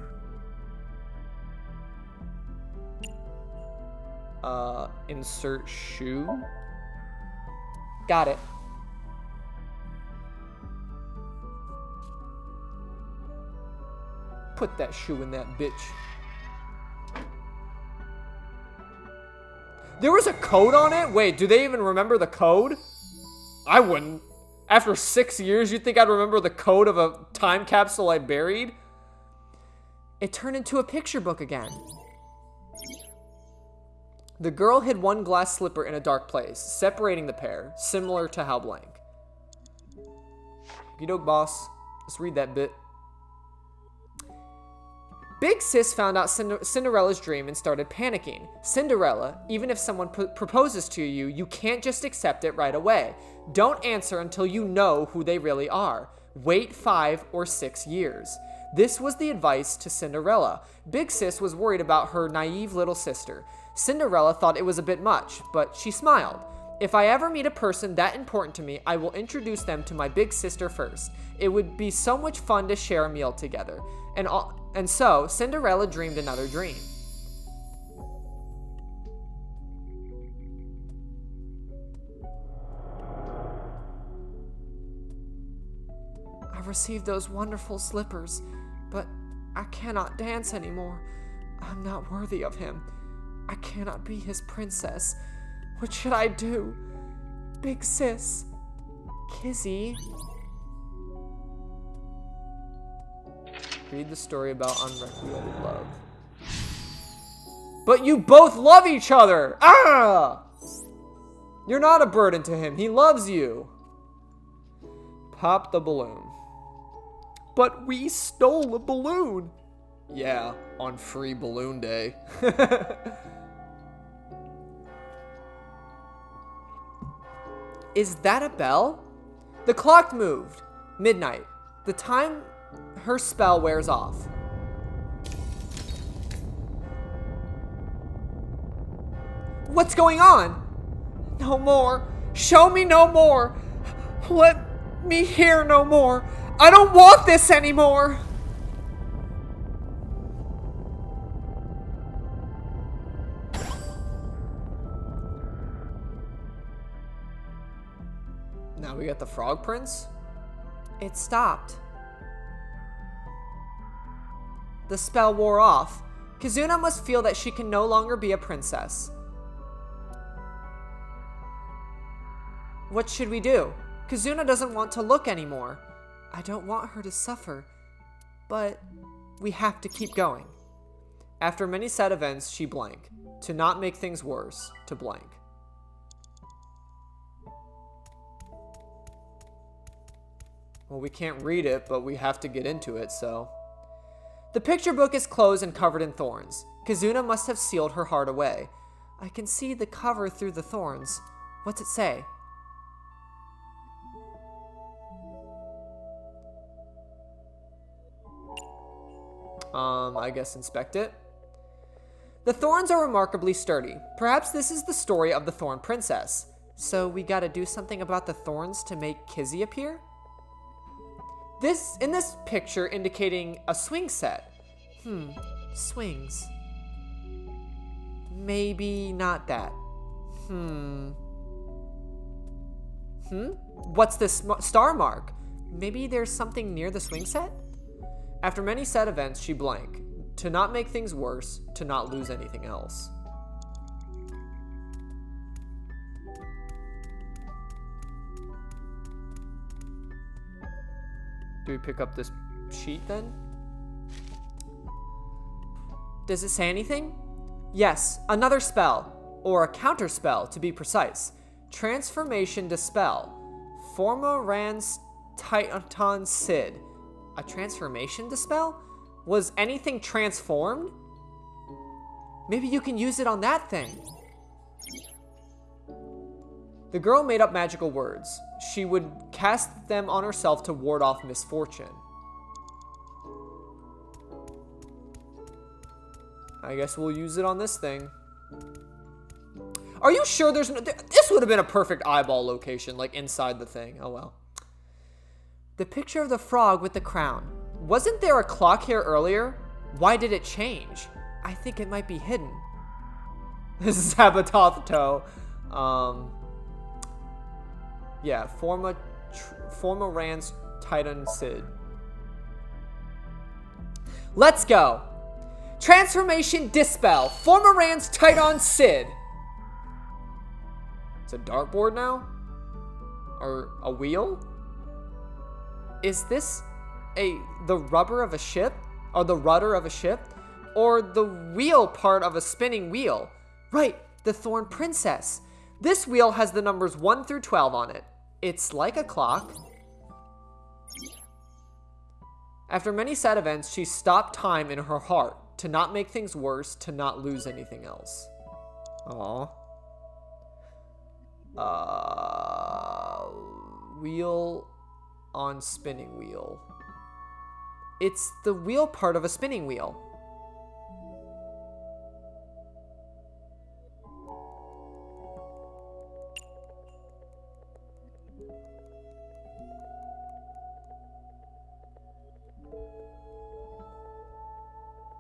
Insert shoe. Got it. Put that shoe in that bitch. There was a code on it? Wait, do they even remember the code? I wouldn't. After 6 years, you think I'd remember the code of a time capsule I buried? It turned into a picture book again. The girl hid one glass slipper in a dark place, separating the pair, similar to how blank. Okey doke, boss. Let's read that bit. Big Sis found out Cinderella's dream and started panicking. Cinderella, even if someone proposes to you, you can't just accept it right away. Don't answer until you know who they really are. Wait 5 or 6 years. This was the advice to Cinderella. Big Sis was worried about her naive little sister. Cinderella thought it was a bit much, but she smiled. If I ever meet a person that important to me, I will introduce them to my big sister first. It would be so much fun to share a meal together. And so, Cinderella dreamed another dream. I received those wonderful slippers, but I cannot dance anymore. I'm not worthy of him. I cannot be his princess. What should I do? Big Sis. Kizzy. Read the story about unrequited love. But you both love each other! Ah! You're not a burden to him. He loves you. Pop the balloon. But we stole a balloon. Yeah, on free balloon day. Is that a bell? The clock moved. Midnight. The time her spell wears off. What's going on? No more. Show me no more. Let me hear no more. I don't want this anymore. Now we got the Frog Prince. It stopped. The spell wore off. Kizuna must feel that she can no longer be a princess. What should we do? Kizuna doesn't want to look anymore. I don't want her to suffer, but we have to keep going. After many sad events, she blank. To not make things worse, to blank. Well, we can't read it, but we have to get into it, so. The picture book is closed and covered in thorns. Kazuna must have sealed her heart away. I can see the cover through the thorns. What's it say? I guess inspect it. The thorns are remarkably sturdy. Perhaps this is the story of the Thorn Princess. So we gotta do something about the thorns to make Kizzy appear? In this picture indicating a swing set. Swings. Maybe not that. What's this star mark? Maybe there's something near the swing set? After many sad events, she blank. To not make things worse, to not lose anything else. Do we pick up this sheet then? Does it say anything? Yes, another spell, or a counter spell to be precise. Transformation Dispel. Forma Rans Titan Sid. A transformation dispel? Was anything transformed? Maybe you can use it on that thing. The girl made up magical words. She would cast them on herself to ward off misfortune. I guess we'll use it on this thing. Are you sure there's no... This would have been a perfect eyeball location, like inside the thing. Oh well. The picture of the frog with the crown. Wasn't there a clock here earlier? Why did it change? I think it might be hidden. Zabatothto. Yeah, Forma Rans Titan Sid. Let's go. Transformation Dispel. Forma Rans Titan Sid. It's a dartboard now? Or a wheel? Is this the rubber of a ship? Or the rudder of a ship? Or the wheel part of a spinning wheel? Right, the Thorn Princess. This wheel has the numbers 1 through 12 on it. It's like a clock. After many sad events, she stopped time in her heart to not make things worse, to not lose anything else. Aww. Wheel on spinning wheel. It's the wheel part of a spinning wheel.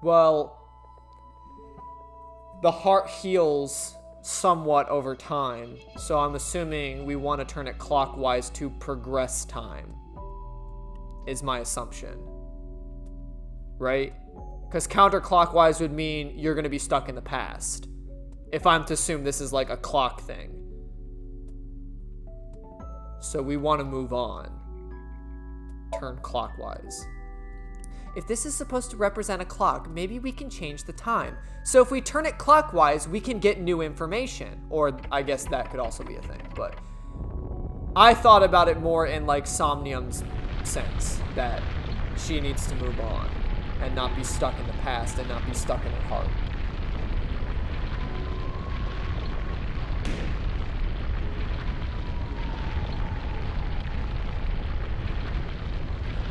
Well, the heart heals somewhat over time, so I'm assuming we want to turn it clockwise to progress time, is my assumption. Right? Because counterclockwise would mean you're going to be stuck in the past, if I'm to assume this is like a clock thing. So we want to move on. Turn clockwise. If this is supposed to represent a clock, maybe we can change the time. So if we turn it clockwise, we can get new information. Or I guess that could also be a thing. But I thought about it more in like Somnium's sense, that she needs to move on and not be stuck in the past and not be stuck in her heart.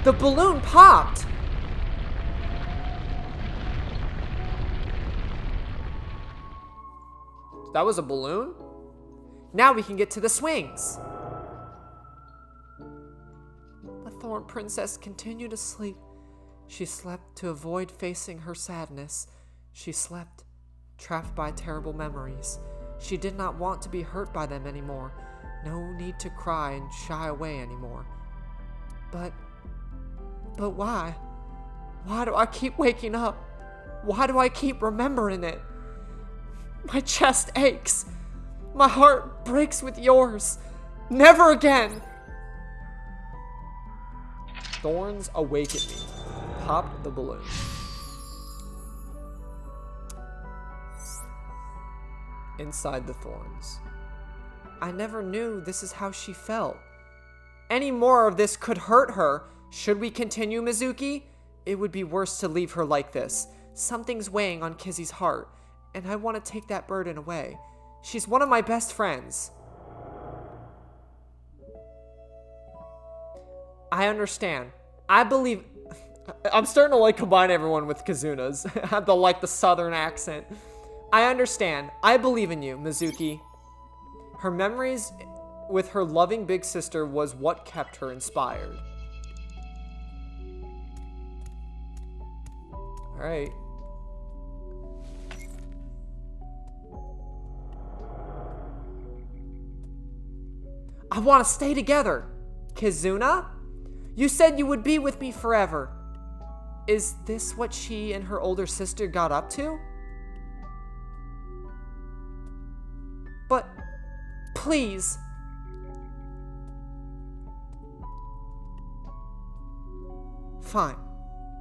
The balloon popped! That was a balloon? Now we can get to the swings. The Thorn Princess continued to sleep. She slept to avoid facing her sadness. She slept, trapped by terrible memories. She did not want to be hurt by them anymore. No need to cry and shy away anymore. But why? Why do I keep waking up? Why do I keep remembering it? My chest aches. My heart breaks with yours. Never again. Thorns awaken me. Pop the balloon. Inside the thorns. I never knew this is how she felt. Any more of this could hurt her. Should we continue, Mizuki? It would be worse to leave her like this. Something's weighing on Kizzy's heart, and I want to take that burden away. She's one of my best friends. I understand. I believe... I'm starting to like combine everyone with Kazuna's. the southern accent. I understand. I believe in you, Mizuki. Her memories with her loving big sister was what kept her inspired. Alright. I want to stay together. Kizuna? You said you would be with me forever. Is this what she and her older sister got up to? But, please. Fine.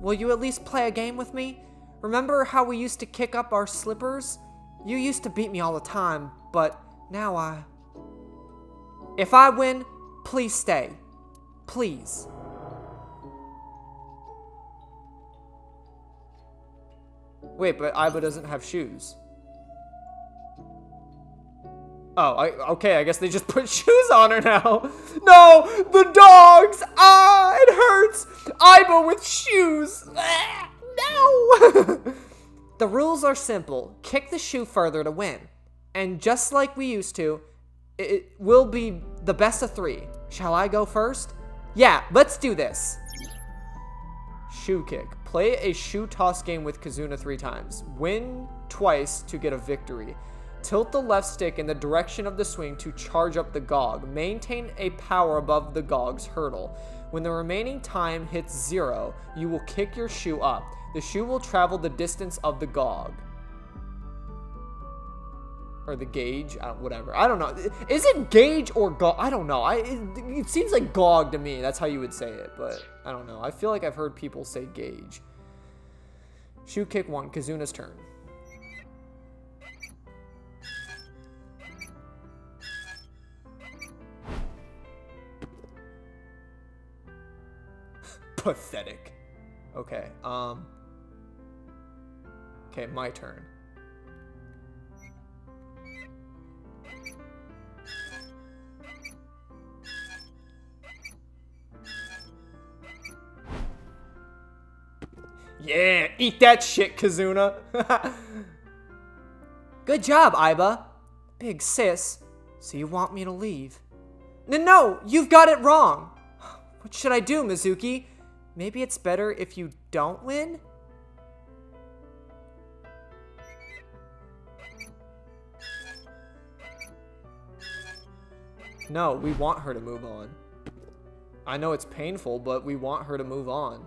Will you at least play a game with me? Remember how we used to kick up our slippers? You used to beat me all the time, but now If I win, please stay. Please. Wait, but Aiba doesn't have shoes. Oh, okay, I guess they just put shoes on her now. No, the dogs! Ah, it hurts! Aiba with shoes! Ah, no! The rules are simple. Kick the shoe further to win. And just like we used to, it will be the best of 3. Shall I go first? Yeah, let's do this. Shoe kick. Play a shoe toss game with Kizuna 3 times. Win twice to get a victory. Tilt the left stick in the direction of the swing to charge up the gog. Maintain a power above the gog's hurdle. When the remaining time hits 0, you will kick your shoe up. The shoe will travel the distance of the gog. Or the gauge, whatever. I don't know. Is it gauge or gog? I don't know. It seems like gog to me. That's how you would say it, but I don't know. I feel like I've heard people say gauge. Shoe kick 1, Kazuna's turn. Pathetic. Okay, okay, my turn. Yeah, eat that shit, Kizuna. Good job, Aiba. Big sis. So you want me to leave? No, you've got it wrong. What should I do, Mizuki? Maybe it's better if you don't win? No, we want her to move on. I know it's painful, but we want her to move on.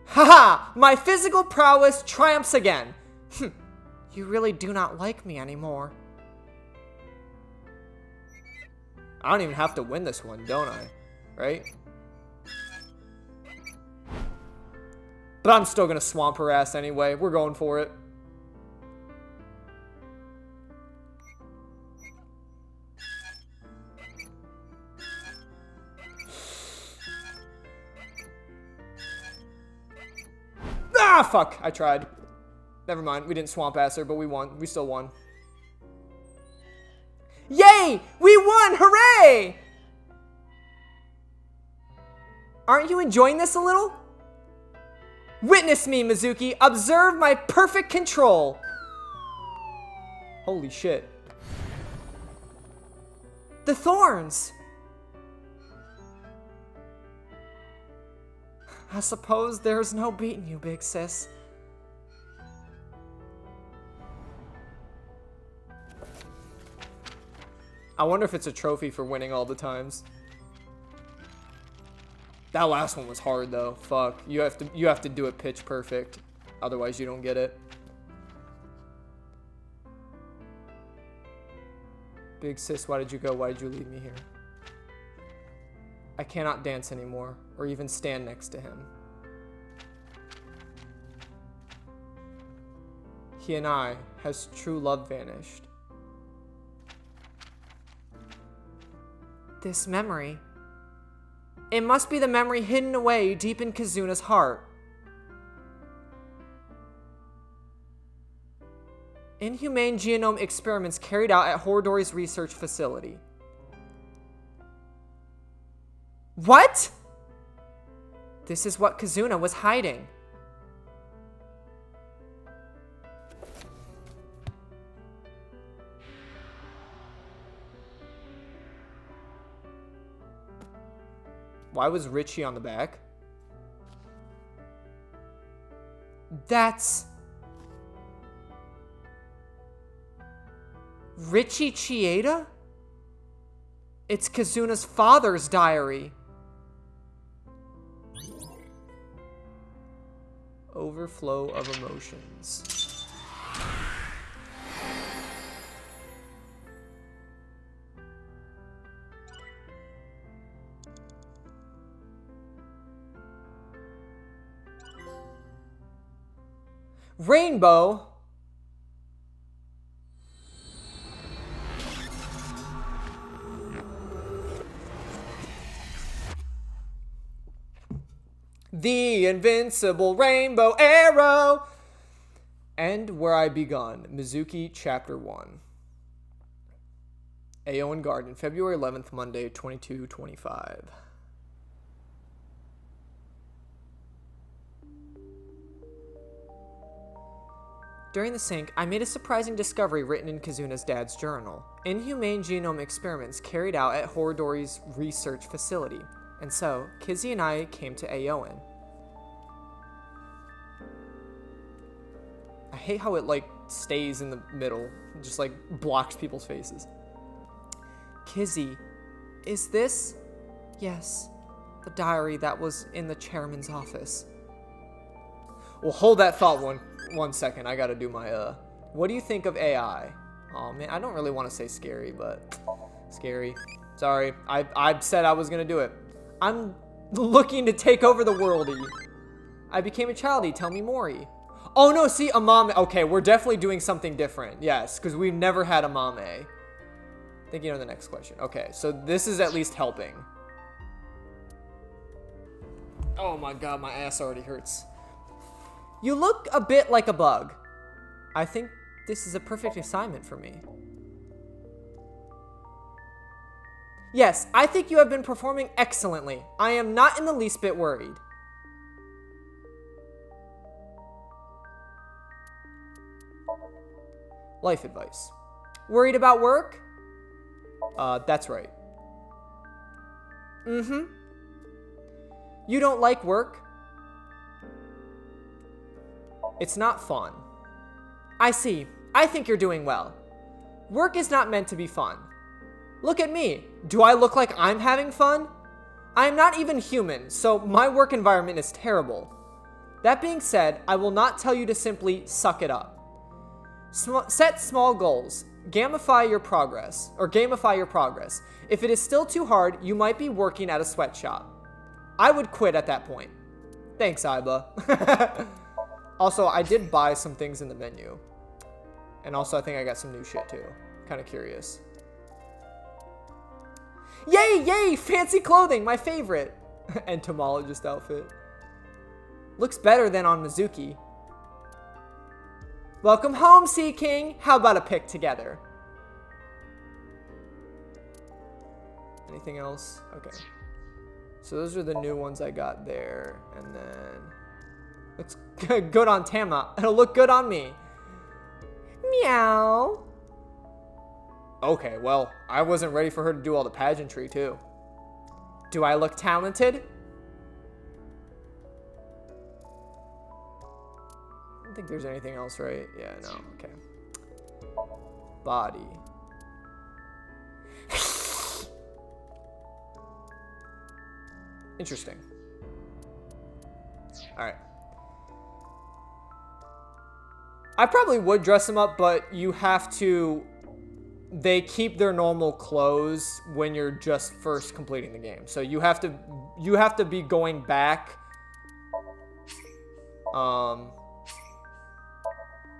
Haha! My physical prowess triumphs again! You really do not like me anymore. I don't even have to win this one, don't I? Right? But I'm still gonna swamp her ass anyway. We're going for it. Ah, fuck. I tried. Never mind. We didn't swamp ass her, but we won. We still won. Yay! We won! Hooray! Aren't you enjoying this a little? Witness me, Mizuki. Observe my perfect control. Holy shit. The thorns. I suppose there's no beating you, big sis. I wonder if it's a trophy for winning all the times. That last one was hard though. Fuck. You have to do it pitch perfect. Otherwise you don't get it. Big sis, why did you go? Why did you leave me here? I cannot dance anymore, or even stand next to him. He and I, has true love vanished? This memory. It must be the memory hidden away deep in Kazuna's heart. Inhumane genome experiments carried out at Horodori's research facility. What? This is what Kazuna was hiding. Why was Richie on the back? That's... Richie Chieda? It's Kazuna's father's diary. Overflow of emotions. Rainbow. The invincible rainbow arrow. And where I begun. Mizuki Chapter 1. Aowen Garden, February 11th, Monday, 22:25. During the sync, I made a surprising discovery written in Kazuna's dad's journal. Inhumane genome experiments carried out at Horodori's research facility. And so, Kizzy and I came to Aowen. I hate how it, like, stays in the middle. It just, like, blocks people's faces. Kizzy, is this? Yes, the diary that was in the chairman's office. Well, hold that thought one second. I gotta do my, what do you think of AI? Oh, man, I don't really want to say scary, but scary. Sorry, I said I was gonna do it. I'm looking to take over the worldy. I became a childie, tell me Mori. Oh no, see, a mom. Okay, we're definitely doing something different. Yes, because we've never had a mame. Thinking of the next question. Okay, so this is at least helping. Oh my god, my ass already hurts. You look a bit like a bug. I think this is a perfect assignment for me. Yes, I think you have been performing excellently. I am not in the least bit worried. Life advice. Worried about work? That's right. Mm-hmm. You don't like work? It's not fun. I see. I think you're doing well. Work is not meant to be fun. Look at me. Do I look like I'm having fun? I am not even human, so my work environment is terrible. That being said, I will not tell you to simply suck it up. Set small goals. Gamify your progress. If it is still too hard, you might be working at a sweatshop. I would quit at that point. Thanks, Aiba. Also, I did buy some things in the menu. And also, I think I got some new shit, too. Kind of curious. Yay, yay! Fancy clothing, my favorite! Entomologist outfit. Looks better than on Mizuki. Welcome home, Sea King! How about a pic together? Anything else? Okay. So those are the new ones I got there. And then... looks good on Tama. It'll look good on me. Meow. Okay, well, I wasn't ready for her to do all the pageantry, too. Do I look talented? I don't think there's anything else, right? Yeah, no, okay. Body. Interesting. Alright. I probably would dress him up, but you have to they keep their normal clothes when you're just first completing the game. So you have to be going back.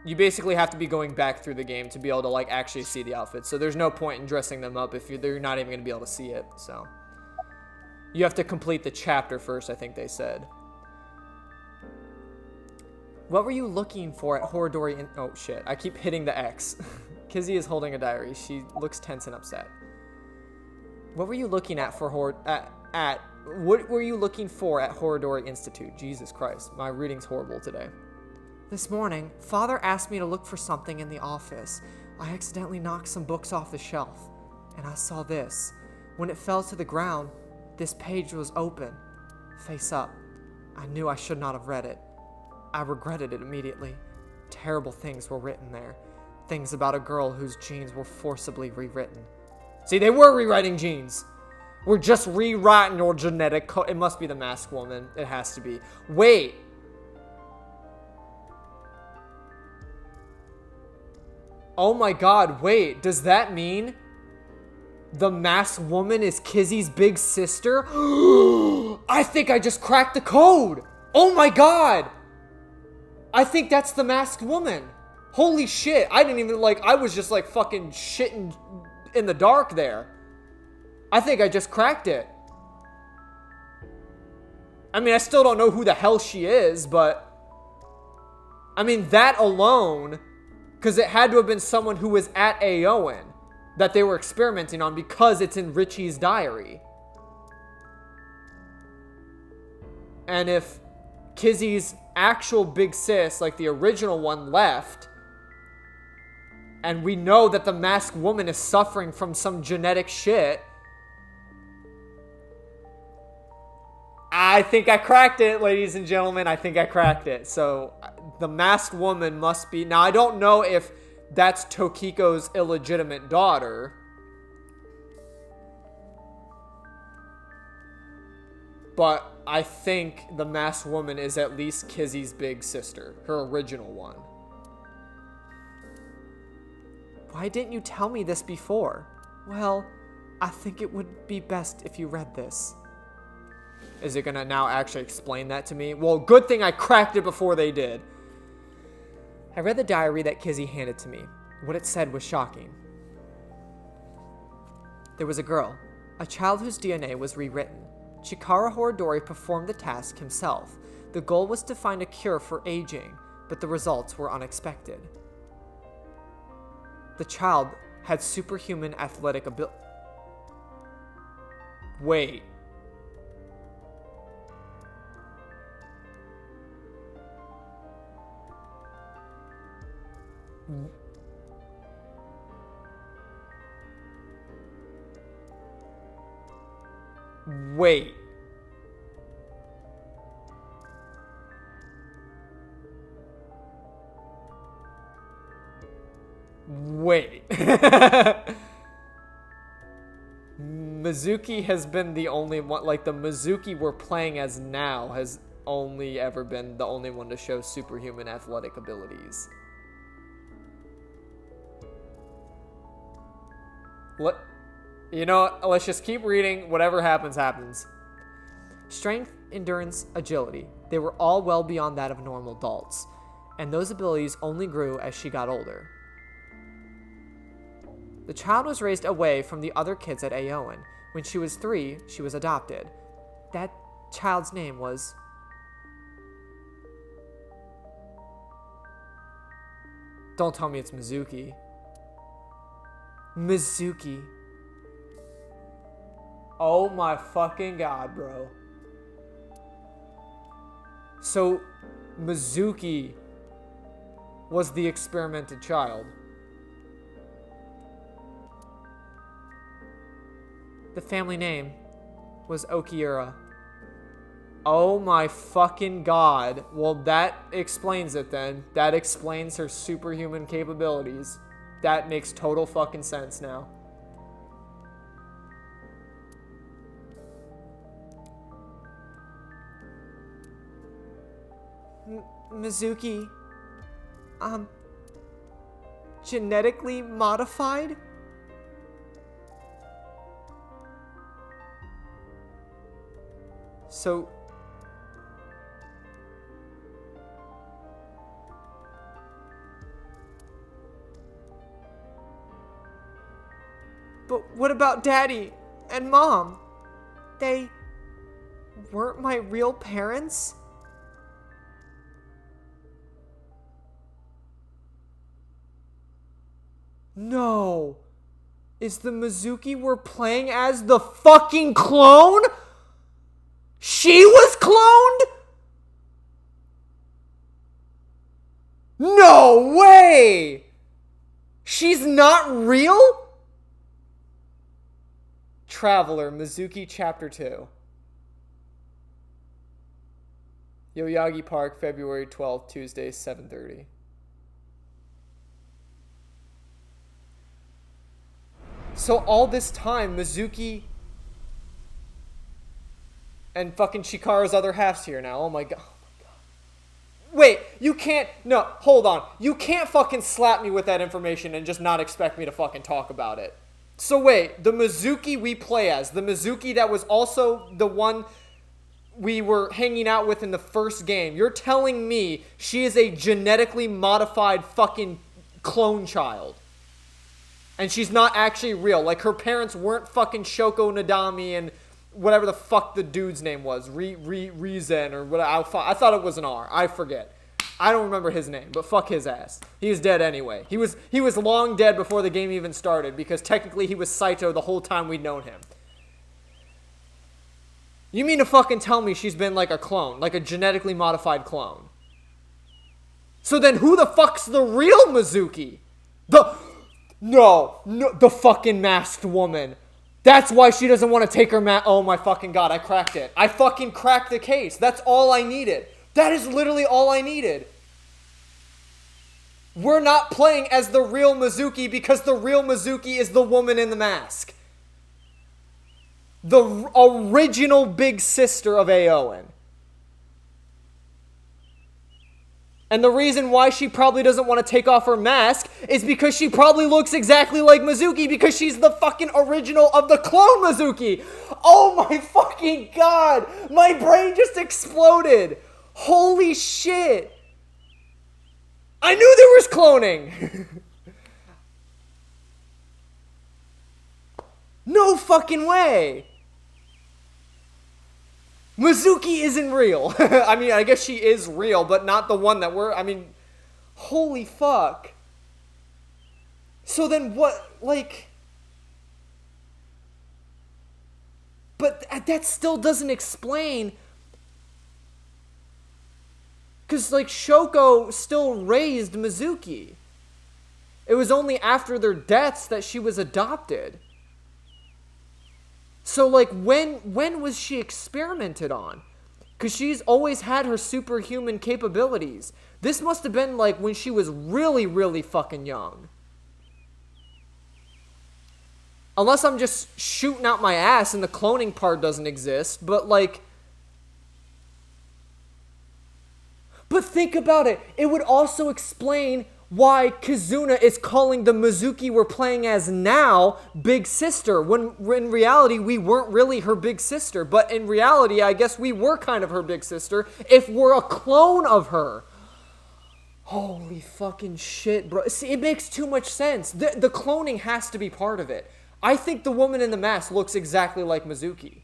You basically have to be going back through the game to be able to like actually see the outfits. So there's no point in dressing them up if they're not even going to be able to see it. So you have to complete the chapter first, I think they said. What were you looking for at Horadori? Oh shit! I keep hitting the X. Kizzy is holding a diary. She looks tense and upset. What were you looking at for what were you looking for at Horadori Institute? Jesus Christ, my reading's horrible today. This morning, Father asked me to look for something in the office. I accidentally knocked some books off the shelf, and I saw this. When it fell to the ground, this page was open, face up. I knew I should not have read it. I regretted it immediately. Terrible things were written there. Things about a girl whose genes were forcibly rewritten. See, they were rewriting genes. We're just rewriting your genetic code. It must be the masked woman. It has to be. Wait. Oh my god, wait. Does that mean the masked woman is Kizzy's big sister? I think I just cracked the code. Oh my god. I think that's the masked woman. Holy shit. I didn't even I was just fucking shitting in the dark there. I think I just cracked it. I mean, I still don't know who the hell she is, but I mean, that alone, because it had to have been someone who was at Aowen that they were experimenting on because it's in Richie's diary. And if Kizzy's actual big sis, like the original one, left, and we know that the masked woman is suffering from some genetic shit, I think I cracked it, ladies and gentlemen. I think I cracked it. So the masked woman must be... Now, I don't know if that's Tokiko's illegitimate daughter. But I think the masked woman is at least Kizzy's big sister. Her original one. Why didn't you tell me this before? Well, I think it would be best if you read this. Is it gonna now actually explain that to me? Well, good thing I cracked it before they did. I read the diary that Kizzy handed to me. What it said was shocking. There was a girl, a child whose DNA was rewritten. Chikara Horadori performed the task himself. The goal was to find a cure for aging, but the results were unexpected. The child had superhuman athletic ability. Wait. Wait. Wait. Mizuki has been the only one, the Mizuki we're playing as now has only ever been the only one to show superhuman athletic abilities. You know what? Let's just keep reading. Whatever happens, happens. Strength, endurance, agility. They were all well beyond that of normal adults, and those abilities only grew as she got older. The child was raised away from the other kids at Aowen. When she was 3, she was adopted. That child's name was... Don't tell me it's Mizuki. Mizuki. Oh my fucking god, bro. So, Mizuki was the experimented child. The family name was Okiura. Oh my fucking god. Well, that explains it then. That explains her superhuman capabilities. That makes total fucking sense now. Mizuki, genetically modified? So... But what about Daddy and Mom? They weren't my real parents? No. Is the Mizuki we're playing as the fucking clone? She was cloned? No way! She's not real? Traveler, Mizuki Chapter 2. Yoyagi Park, February 12th, Tuesday, 7:30. So all this time, Mizuki and fucking Shikaru's other half's here now. Oh my god. Wait, you can't... No, hold on. You can't fucking slap me with that information and just not expect me to fucking talk about it. So wait, the Mizuki we play as, the Mizuki that was also the one we were hanging out with in the first game, you're telling me she is a genetically modified fucking clone child? And she's not actually real. Like, her parents weren't fucking Shoko Nadami and whatever the fuck the dude's name was. Rezen or whatever. I thought it was an R. I forget. I don't remember his name, but fuck his ass. He was dead anyway. He was long dead before the game even started, because technically he was Saito the whole time we'd known him. You mean to fucking tell me she's been like a clone, like a genetically modified clone? So then who the fuck's the real Mizuki? No, the fucking masked woman. That's why she doesn't want to take her mask. Oh my fucking god, I cracked it. I fucking cracked the case. That's all I needed. That is literally all I needed. We're not playing as the real Mizuki because the real Mizuki is the woman in the mask. The original big sister of Aoen. And the reason why she probably doesn't want to take off her mask is because she probably looks exactly like Mizuki, because she's the fucking original of the clone Mizuki. Oh my fucking god. My brain just exploded. Holy shit. I knew there was cloning. No fucking way. Mizuki isn't real. I mean, I guess she is real, but not the one that holy fuck. So then what, like... But that still doesn't explain... Because, like, Shoko still raised Mizuki. It was only after their deaths that she was adopted. So, like, when was she experimented on? Because she's always had her superhuman capabilities. This must have been, like, when she was really, really fucking young. Unless I'm just shooting out my ass and the cloning part doesn't exist, but, like... But think about it. It would also explain why Kizuna is calling the Mizuki we're playing as now Big Sister, when in reality we weren't really her big sister. But in reality, I guess we were kind of her big sister if we're a clone of her. Holy fucking shit, bro. See, it makes too much sense. The cloning has to be part of it. I think the woman in the mask looks exactly like Mizuki.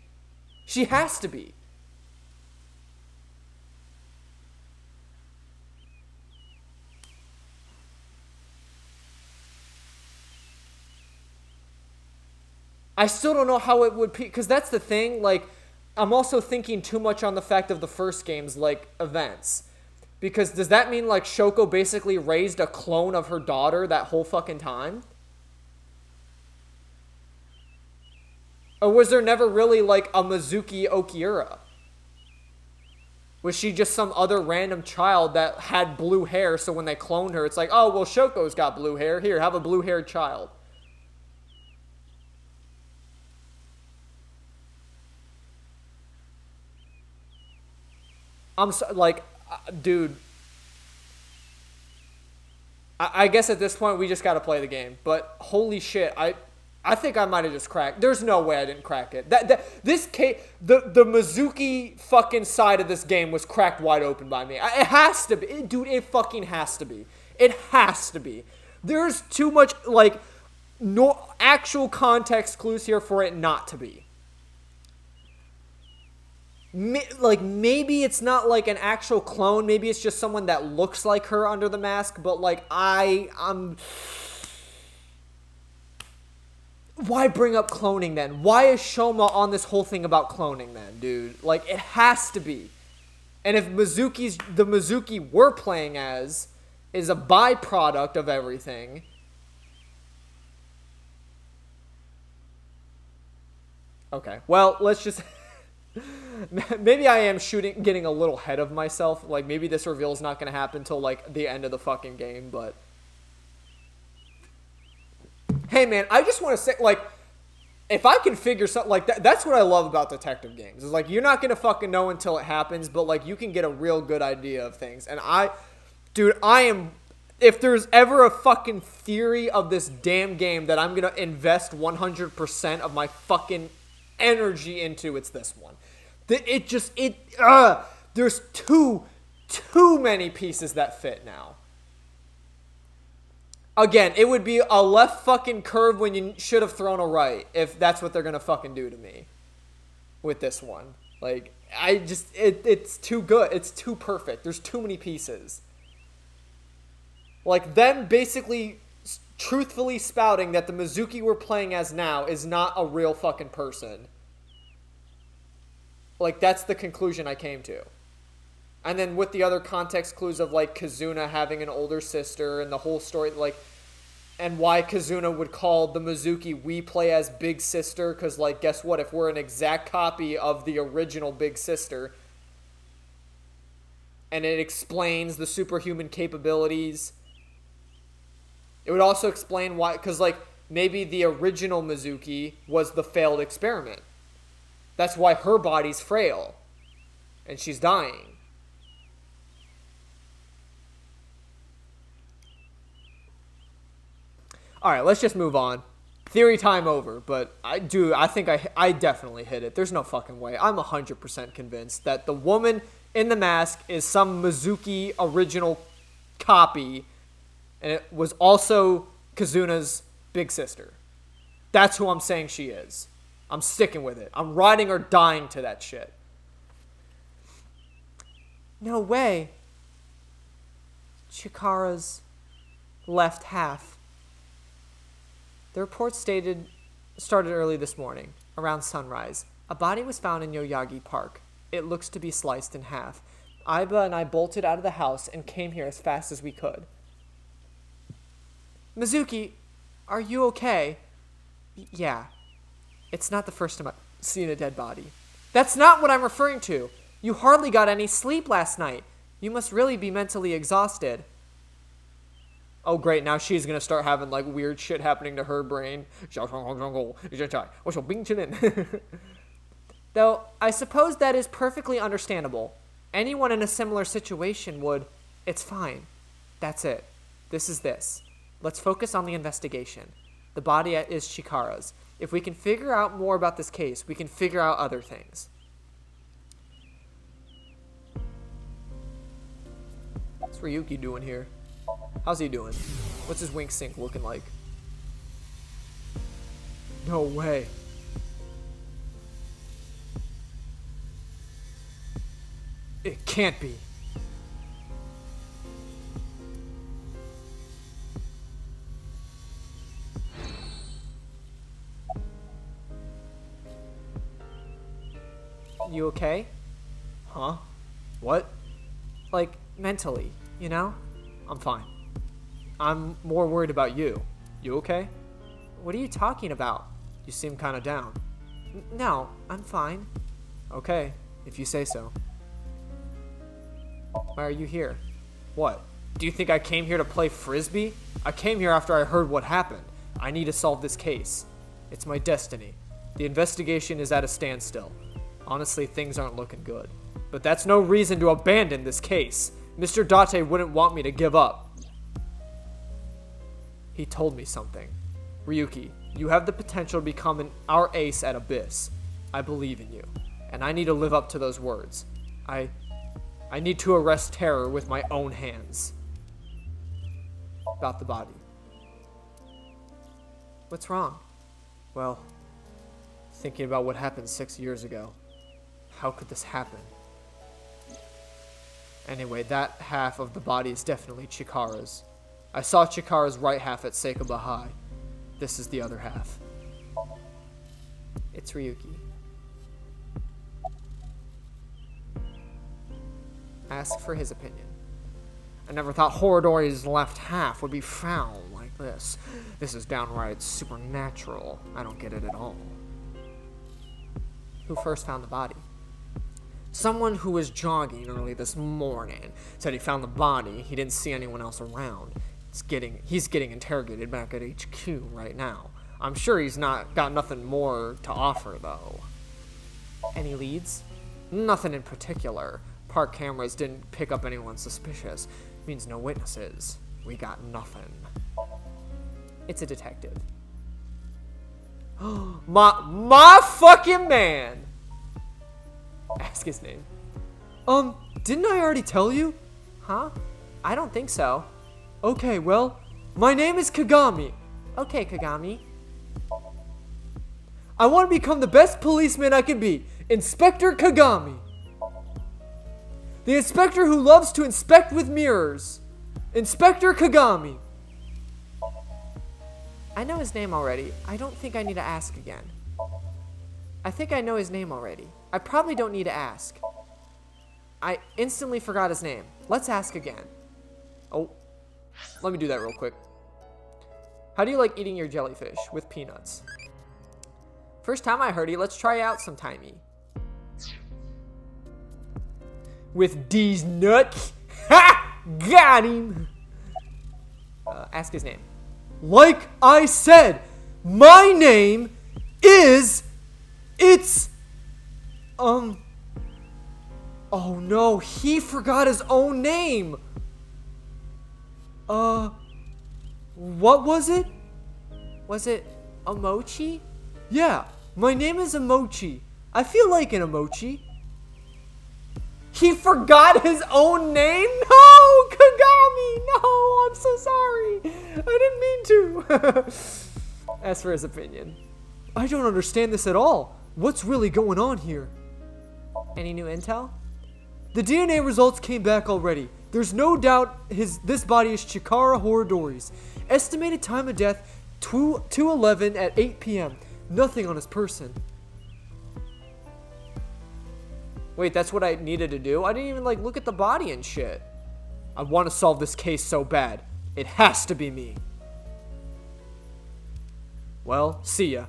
She has to be. I still don't know how it would be, because that's the thing, like, I'm also thinking too much on the fact of the first game's, like, events. Because does that mean, like, Shoko basically raised a clone of her daughter that whole fucking time? Or was there never really, like, a Mizuki Okiura? Was she just some other random child that had blue hair, so when they cloned her, it's like, oh, well, Shoko's got blue hair. Here, have a blue-haired child. I'm so, like, dude. I guess at this point we just gotta play the game. But holy shit, I think I might have just cracked. There's no way I didn't crack it. This case, the Mizuki fucking side of this game was cracked wide open by me. It has to be, dude. It fucking has to be. It has to be. There's too much like no actual context clues here for it not to be. Like maybe it's not like an actual clone. Maybe it's just someone that looks like her under the mask. But like I'm. Why bring up cloning then? Why is Shoma on this whole thing about cloning then, dude? Like, it has to be. And if the Mizuki we're playing as is a byproduct of everything. Okay, well, let's just... maybe I am getting a little ahead of myself. Like, maybe this reveal is not going to happen until, like, the end of the fucking game, but... Hey, man, I just want to say, like, if I can figure something like that, that's what I love about detective games. Is like, you're not going to fucking know until it happens, but, like, you can get a real good idea of things. And dude, if there's ever a fucking theory of this damn game that I'm going to invest 100% of my fucking energy into, it's this one. There's too many pieces that fit now. Again, it would be a left fucking curve when you should have thrown a right, if that's what they're going to fucking do to me with this one. Like, it's too good. It's too perfect. There's too many pieces. Like, them basically truthfully spouting that the Mizuki we're playing as now is not a real fucking person. Like, that's the conclusion I came to. And then with the other context clues of, like, Kazuna having an older sister and the whole story, like, and why Kazuna would call the Mizuki we play as Big Sister, because, like, guess what? If we're an exact copy of the original Big Sister, and it explains the superhuman capabilities, it would also explain why, because, like, maybe the original Mizuki was the failed experiment. That's why her body's frail, and she's dying. All right, let's just move on. Theory time over, but I think I definitely hit it. There's no fucking way. I'm 100% convinced that the woman in the mask is some Mizuki original copy, and it was also Kazuna's big sister. That's who I'm saying she is. I'm sticking with it. I'm riding or dying to that shit. No way. Chikara's left half. The report started early this morning, around sunrise. A body was found in Yoyagi Park. It looks to be sliced in half. Aiba and I bolted out of the house and came here as fast as we could. Mizuki, are you okay? Yeah. It's not the first time I've seen a dead body. That's not what I'm referring to. You hardly got any sleep last night. You must really be mentally exhausted. Oh, great. Now she's going to start having, like, weird shit happening to her brain. Though, I suppose that is perfectly understandable. Anyone in a similar situation would. It's fine. That's it. This is this. Let's focus on the investigation. The body is Chikara's. If we can figure out more about this case, we can figure out other things. What's Ryuki doing here? How's he doing? What's his wink sync looking like? No way. It can't be. You okay? Huh? What? Like, mentally, you know? I'm fine. I'm more worried about you. You okay? What are you talking about? You seem kind of down. No, I'm fine. Okay, if you say so. Why are you here? What? Do you think I came here to play Frisbee? I came here after I heard what happened. I need to solve this case. It's my destiny. The investigation is at a standstill. Honestly, things aren't looking good. But that's no reason to abandon this case. Mr. Date wouldn't want me to give up. He told me something. Ryuki, You have the potential to become our ace at Abyss. I believe in you, and I need to live up to those words. I need to arrest terror with my own hands. About the body. What's wrong? Well, thinking about what happened 6 years ago. How could this happen? Anyway, that half of the body is definitely Chikara's. I saw Chikara's right half at Seikaba High. This is the other half. It's Ryuki. Ask for his opinion. I never thought Horodori's left half would be foul like this. This is downright supernatural. I don't get it at all. Who first found the body? Someone who was jogging early this morning said he found the body. He didn't see anyone else around. He's getting interrogated back at HQ right now. I'm sure he's not got nothing more to offer though. Any leads? Nothing in particular. Park cameras didn't pick up anyone suspicious. Means no witnesses. We got nothing. It's a detective. my fucking man! Ask his name. Didn't I already tell you? Huh? I don't think so. Okay, well, my name is Kagami. Okay, Kagami. I want to become the best policeman I can be. Inspector Kagami. The inspector who loves to inspect with mirrors. Inspector Kagami. I know his name already. I don't think I need to ask again. I think I know his name already. I probably don't need to ask. I instantly forgot his name. Let's ask again. Oh, let me do that real quick. How do you like eating your jellyfish? With peanuts. First time I heard it, let's try it out sometimey. With these nuts. Ha! Got him! Ask his name. Like I said, my name is... Oh no, he forgot his own name. What was it? Was it Omochi? Yeah, my name is Omochi. I feel like an Omochi. He forgot his own name? No, Kagami! No, I'm so sorry. I didn't mean to. As for his opinion. I don't understand this at all. What's really going on here? Any new intel? The DNA results came back already. There's no doubt this body is Chikara Horodori's. Estimated time of death 2:11 at 8 p.m. Nothing on his person. Wait, that's what I needed to do? I didn't even look at the body and shit. I want to solve this case so bad. It has to be me. Well, see ya.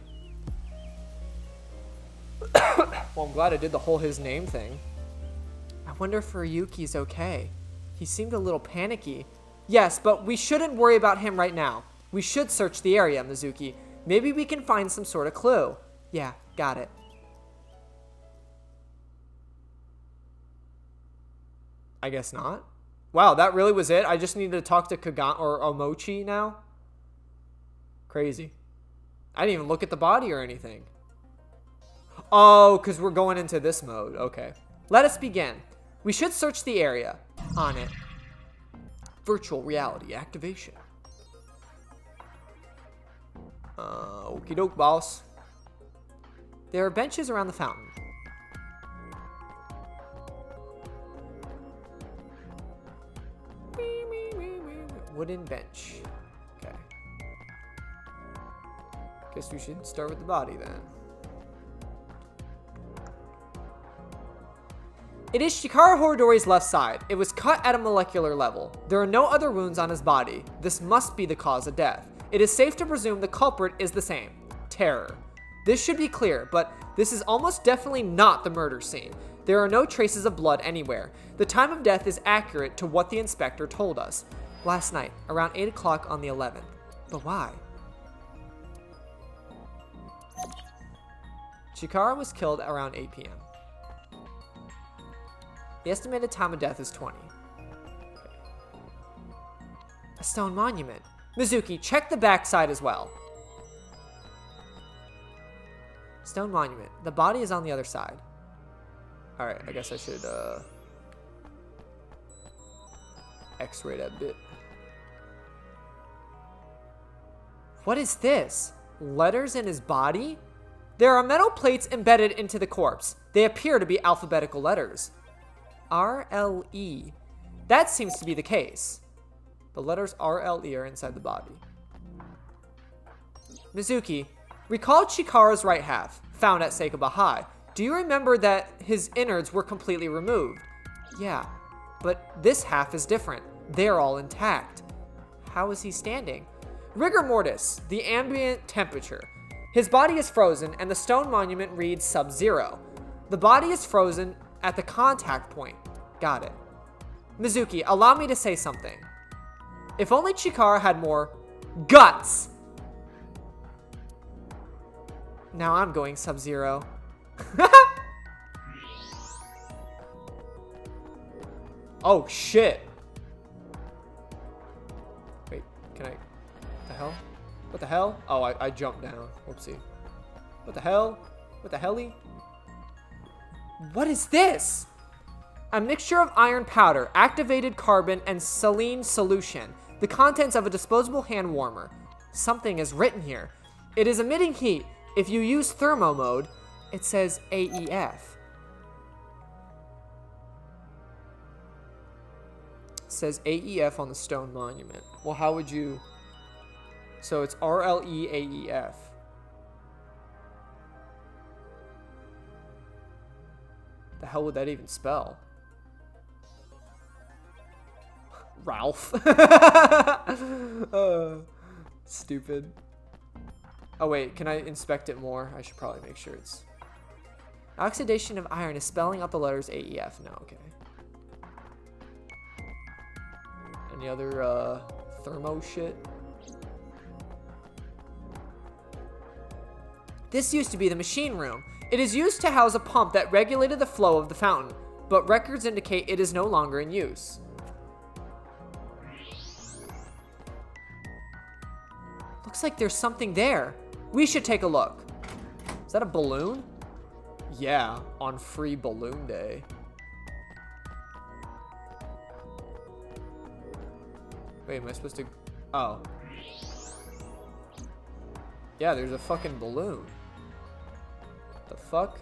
Well, I'm glad I did the whole his name thing. I wonder if Ryuki's okay. He seemed a little panicky. Yes, but we shouldn't worry about him right now. We should search the area, Mizuki. Maybe we can find some sort of clue. Yeah, got it. I guess not. Wow, that really was it? I just needed to talk to Kagan or Omochi now? Crazy. I didn't even look at the body or anything. Oh, because we're going into this mode. Okay. Let us begin. We should search the area. On it. Virtual reality activation. Okie doke, boss. There are benches around the fountain. Wooden bench. Okay. Guess we should start with the body then. It is Chikara Horodori's left side. It was cut at a molecular level. There are no other wounds on his body. This must be the cause of death. It is safe to presume the culprit is the same. Terror. This should be clear, but this is almost definitely not the murder scene. There are no traces of blood anywhere. The time of death is accurate to what the inspector told us. Last night, around 8 o'clock on the 11th. But why? Chikara was killed around 8 p.m. The estimated time of death is 20. Okay. A stone monument. Mizuki, check the backside as well. Stone monument. The body is on the other side. Alright, I guess I should, X-ray that bit. What is this? Letters in his body? There are metal plates embedded into the corpse. They appear to be alphabetical letters. R-L-E. That seems to be the case. The letters R-L-E are inside the body. Mizuki, recall Chikara's right half, found at Seikaba High. Do you remember that his innards were completely removed? Yeah, but this half is different. They're all intact. How is he standing? Rigor mortis, the ambient temperature. His body is frozen and the stone monument reads sub-zero. The body is frozen at the contact point. Got it. Mizuki, allow me to say something. If only Chikara had more guts. Now I'm going sub-zero. Oh shit. Wait, can I? What the hell? What the hell? Oh, I jumped down. Whoopsie. What the hell? What the helly? What is this? A mixture of iron powder, activated carbon, and saline solution. The contents of a disposable hand warmer. Something is written here. It is emitting heat. If you use thermo mode, it says AEF. It says AEF on the stone monument. Well, how would you... So it's RLEAEF. The hell would that even spell? Ralph. Stupid. Oh wait, can I inspect it more? I should probably make sure it's... Oxidation of iron is spelling out the letters AEF. No, okay. Any other thermo shit? This used to be the machine room. It is used to house a pump that regulated the flow of the fountain, but records indicate it is no longer in use. Looks like there's something there. We should take a look. Is that a balloon? Yeah, on free balloon day. Wait, am I supposed to... Oh. Yeah, there's a fucking balloon. The fuck?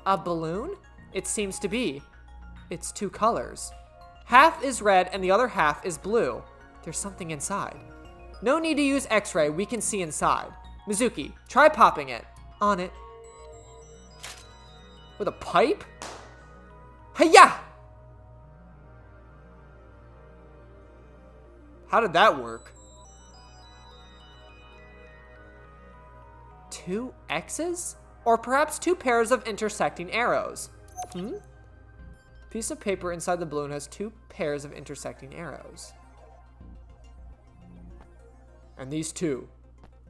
A balloon? It seems to be. It's two colors. Half is red and the other half is blue. There's something inside. No need to use X-ray, we can see inside. Mizuki, try popping it. On it. With a pipe? Hiya! How did that work? Two X's? Or perhaps two pairs of intersecting arrows. Piece of paper inside the balloon has two pairs of intersecting arrows. And these two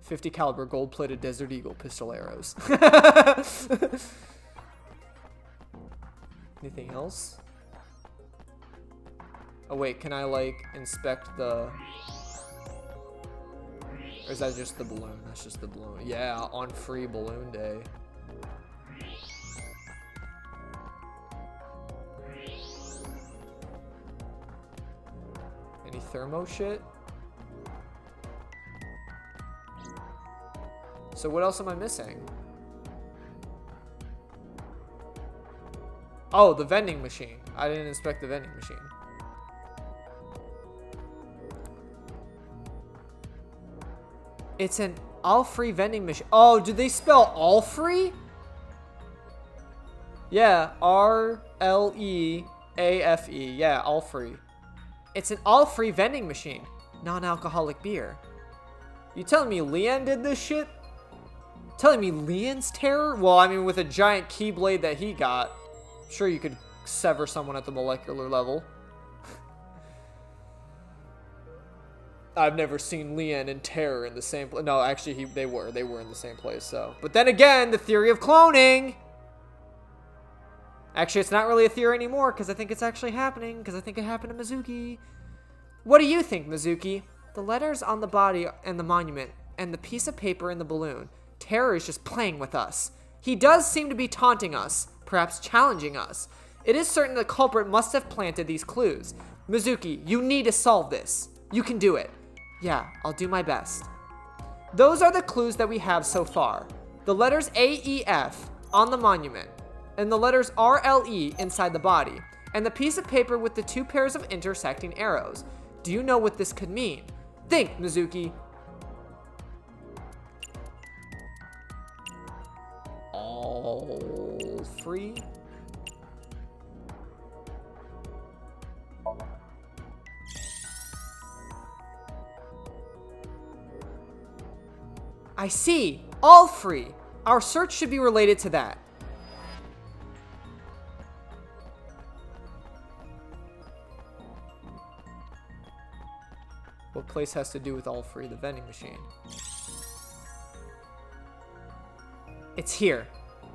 50 caliber gold-plated Desert Eagle pistol arrows. Anything else? Oh wait, can I like inspect the... Or is that just the balloon? That's just the balloon. Yeah, on free balloon day. Any thermo shit? So what else am I missing? Oh, the vending machine. I didn't inspect the vending machine. It's an all-free vending machine. Oh, did they spell all free? Yeah, R-L-E-A-F-E. Yeah, all free. It's an all-free vending machine. Non-alcoholic beer. You telling me Leon did this shit? Telling me Leon's terror? Well, I mean, with a giant keyblade that he got, I'm sure you could sever someone at the molecular level. I've never seen Leon and Terror in the same place. No, actually, they were in the same place, so. But then again, the theory of cloning. Actually, it's not really a theory anymore, because I think it's actually happening, because I think it happened to Mizuki. What do you think, Mizuki? The letters on the body and the monument, and the piece of paper in the balloon. Terror is just playing with us. He does seem to be taunting us, perhaps challenging us. It is certain the culprit must have planted these clues. Mizuki, you need to solve this. You can do it. Yeah, I'll do my best. Those are the clues that we have so far. The letters A-E-F on the monument, and the letters R-L-E inside the body, and the piece of paper with the 2 pairs of intersecting arrows. Do you know what this could mean? Think, Mizuki. All free? I see. All free. Our search should be related to that. What place has to do with all free? The vending machine. It's here.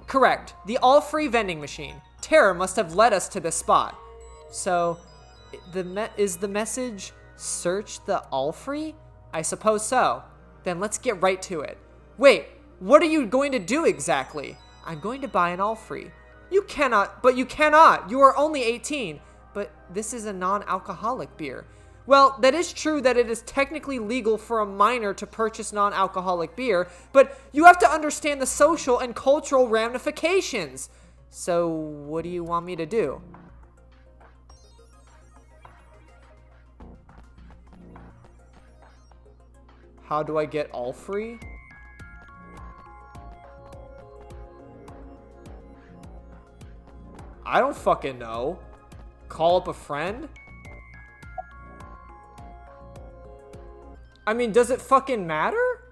Correct. The all free vending machine. Terror must have led us to this spot. So, is the message search the all free? I suppose so. Then let's get right to it. Wait, what are you going to do exactly? I'm going to buy an all free. You cannot, but you cannot. You are only 18. But this is a non-alcoholic beer. Well, that is true that it is technically legal for a minor to purchase non-alcoholic beer, but you have to understand the social and cultural ramifications. So, what do you want me to do? How do I get all free? I don't fucking know. Call up a friend? I mean, does it fucking matter?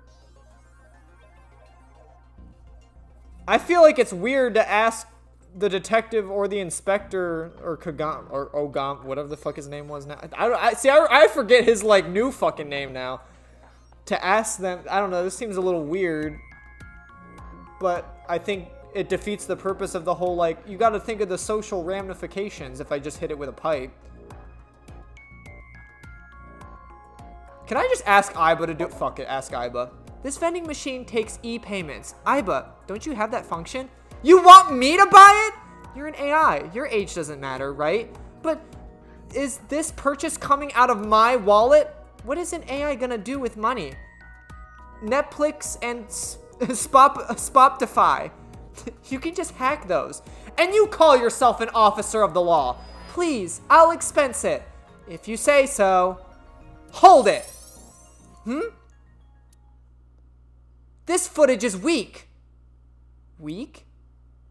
I feel like it's weird to ask the detective or the inspector or Kagam or Ogam, whatever the fuck his name was now. I forget his like new fucking name now. To ask them, I don't know, this seems a little weird, but I think it defeats the purpose of the whole, like, you gotta think of the social ramifications if I just hit it with a pipe. Can I just ask Aiba to do it? Fuck it, ask Aiba. This vending machine takes e-payments. Aiba, don't you have that function? You want me to buy it? You're an AI. Your age doesn't matter, right? But is this purchase coming out of my wallet? What is an AI gonna do with money? Netflix and Spotify. You can just hack those. And you call yourself an officer of the law. Please, I'll expense it. If you say so. Hold it. This footage is weak. Weak?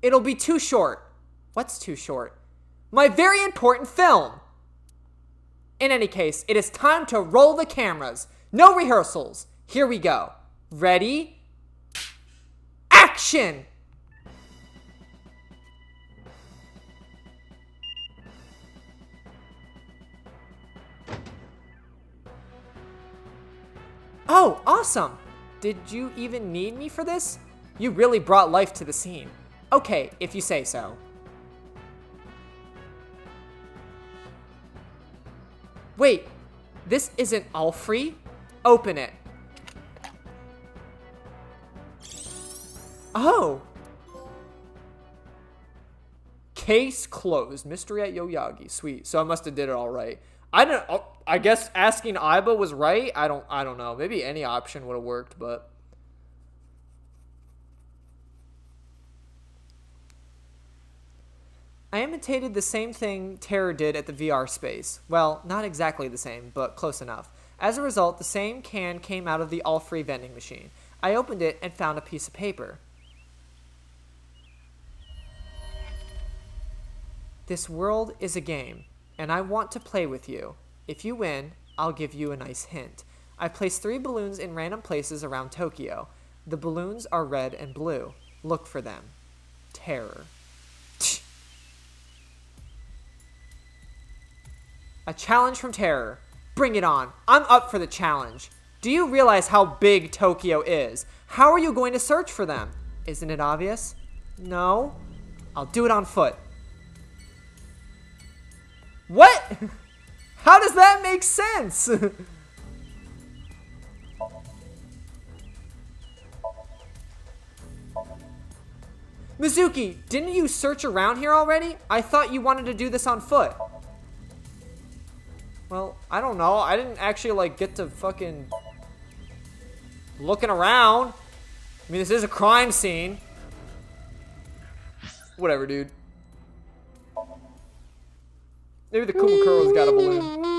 It'll be too short. What's too short? My very important film. In any case, it is time to roll the cameras. No rehearsals. Here we go. Ready? Action! Oh, awesome! Did you even need me for this? You really brought life to the scene. Okay, if you say so. Wait, this isn't all free? Open it. Oh! Case closed. Mystery at Yoyagi. Sweet. So I must have did it all right. I guess asking Aiba was right. I don't know. Maybe any option would have worked, but I imitated the same thing Terror did at the VR space. Well, not exactly the same, but close enough. As a result, the same can came out of the all-free vending machine. I opened it and found a piece of paper. This world is a game, and I want to play with you. If you win, I'll give you a nice hint. I've placed 3 balloons in random places around Tokyo. The balloons are red and blue. Look for them. Terror. A challenge from Terror. Bring it on. I'm up for the challenge. Do you realize how big Tokyo is? How are you going to search for them? Isn't it obvious? No? I'll do it on foot. What? How does that make sense? Mizuki, didn't you search around here already? I thought you wanted to do this on foot. Well, I don't know. I didn't actually, like, get to fucking looking around. I mean, this is a crime scene. Whatever, dude. Maybe the Kumakuro's got a balloon.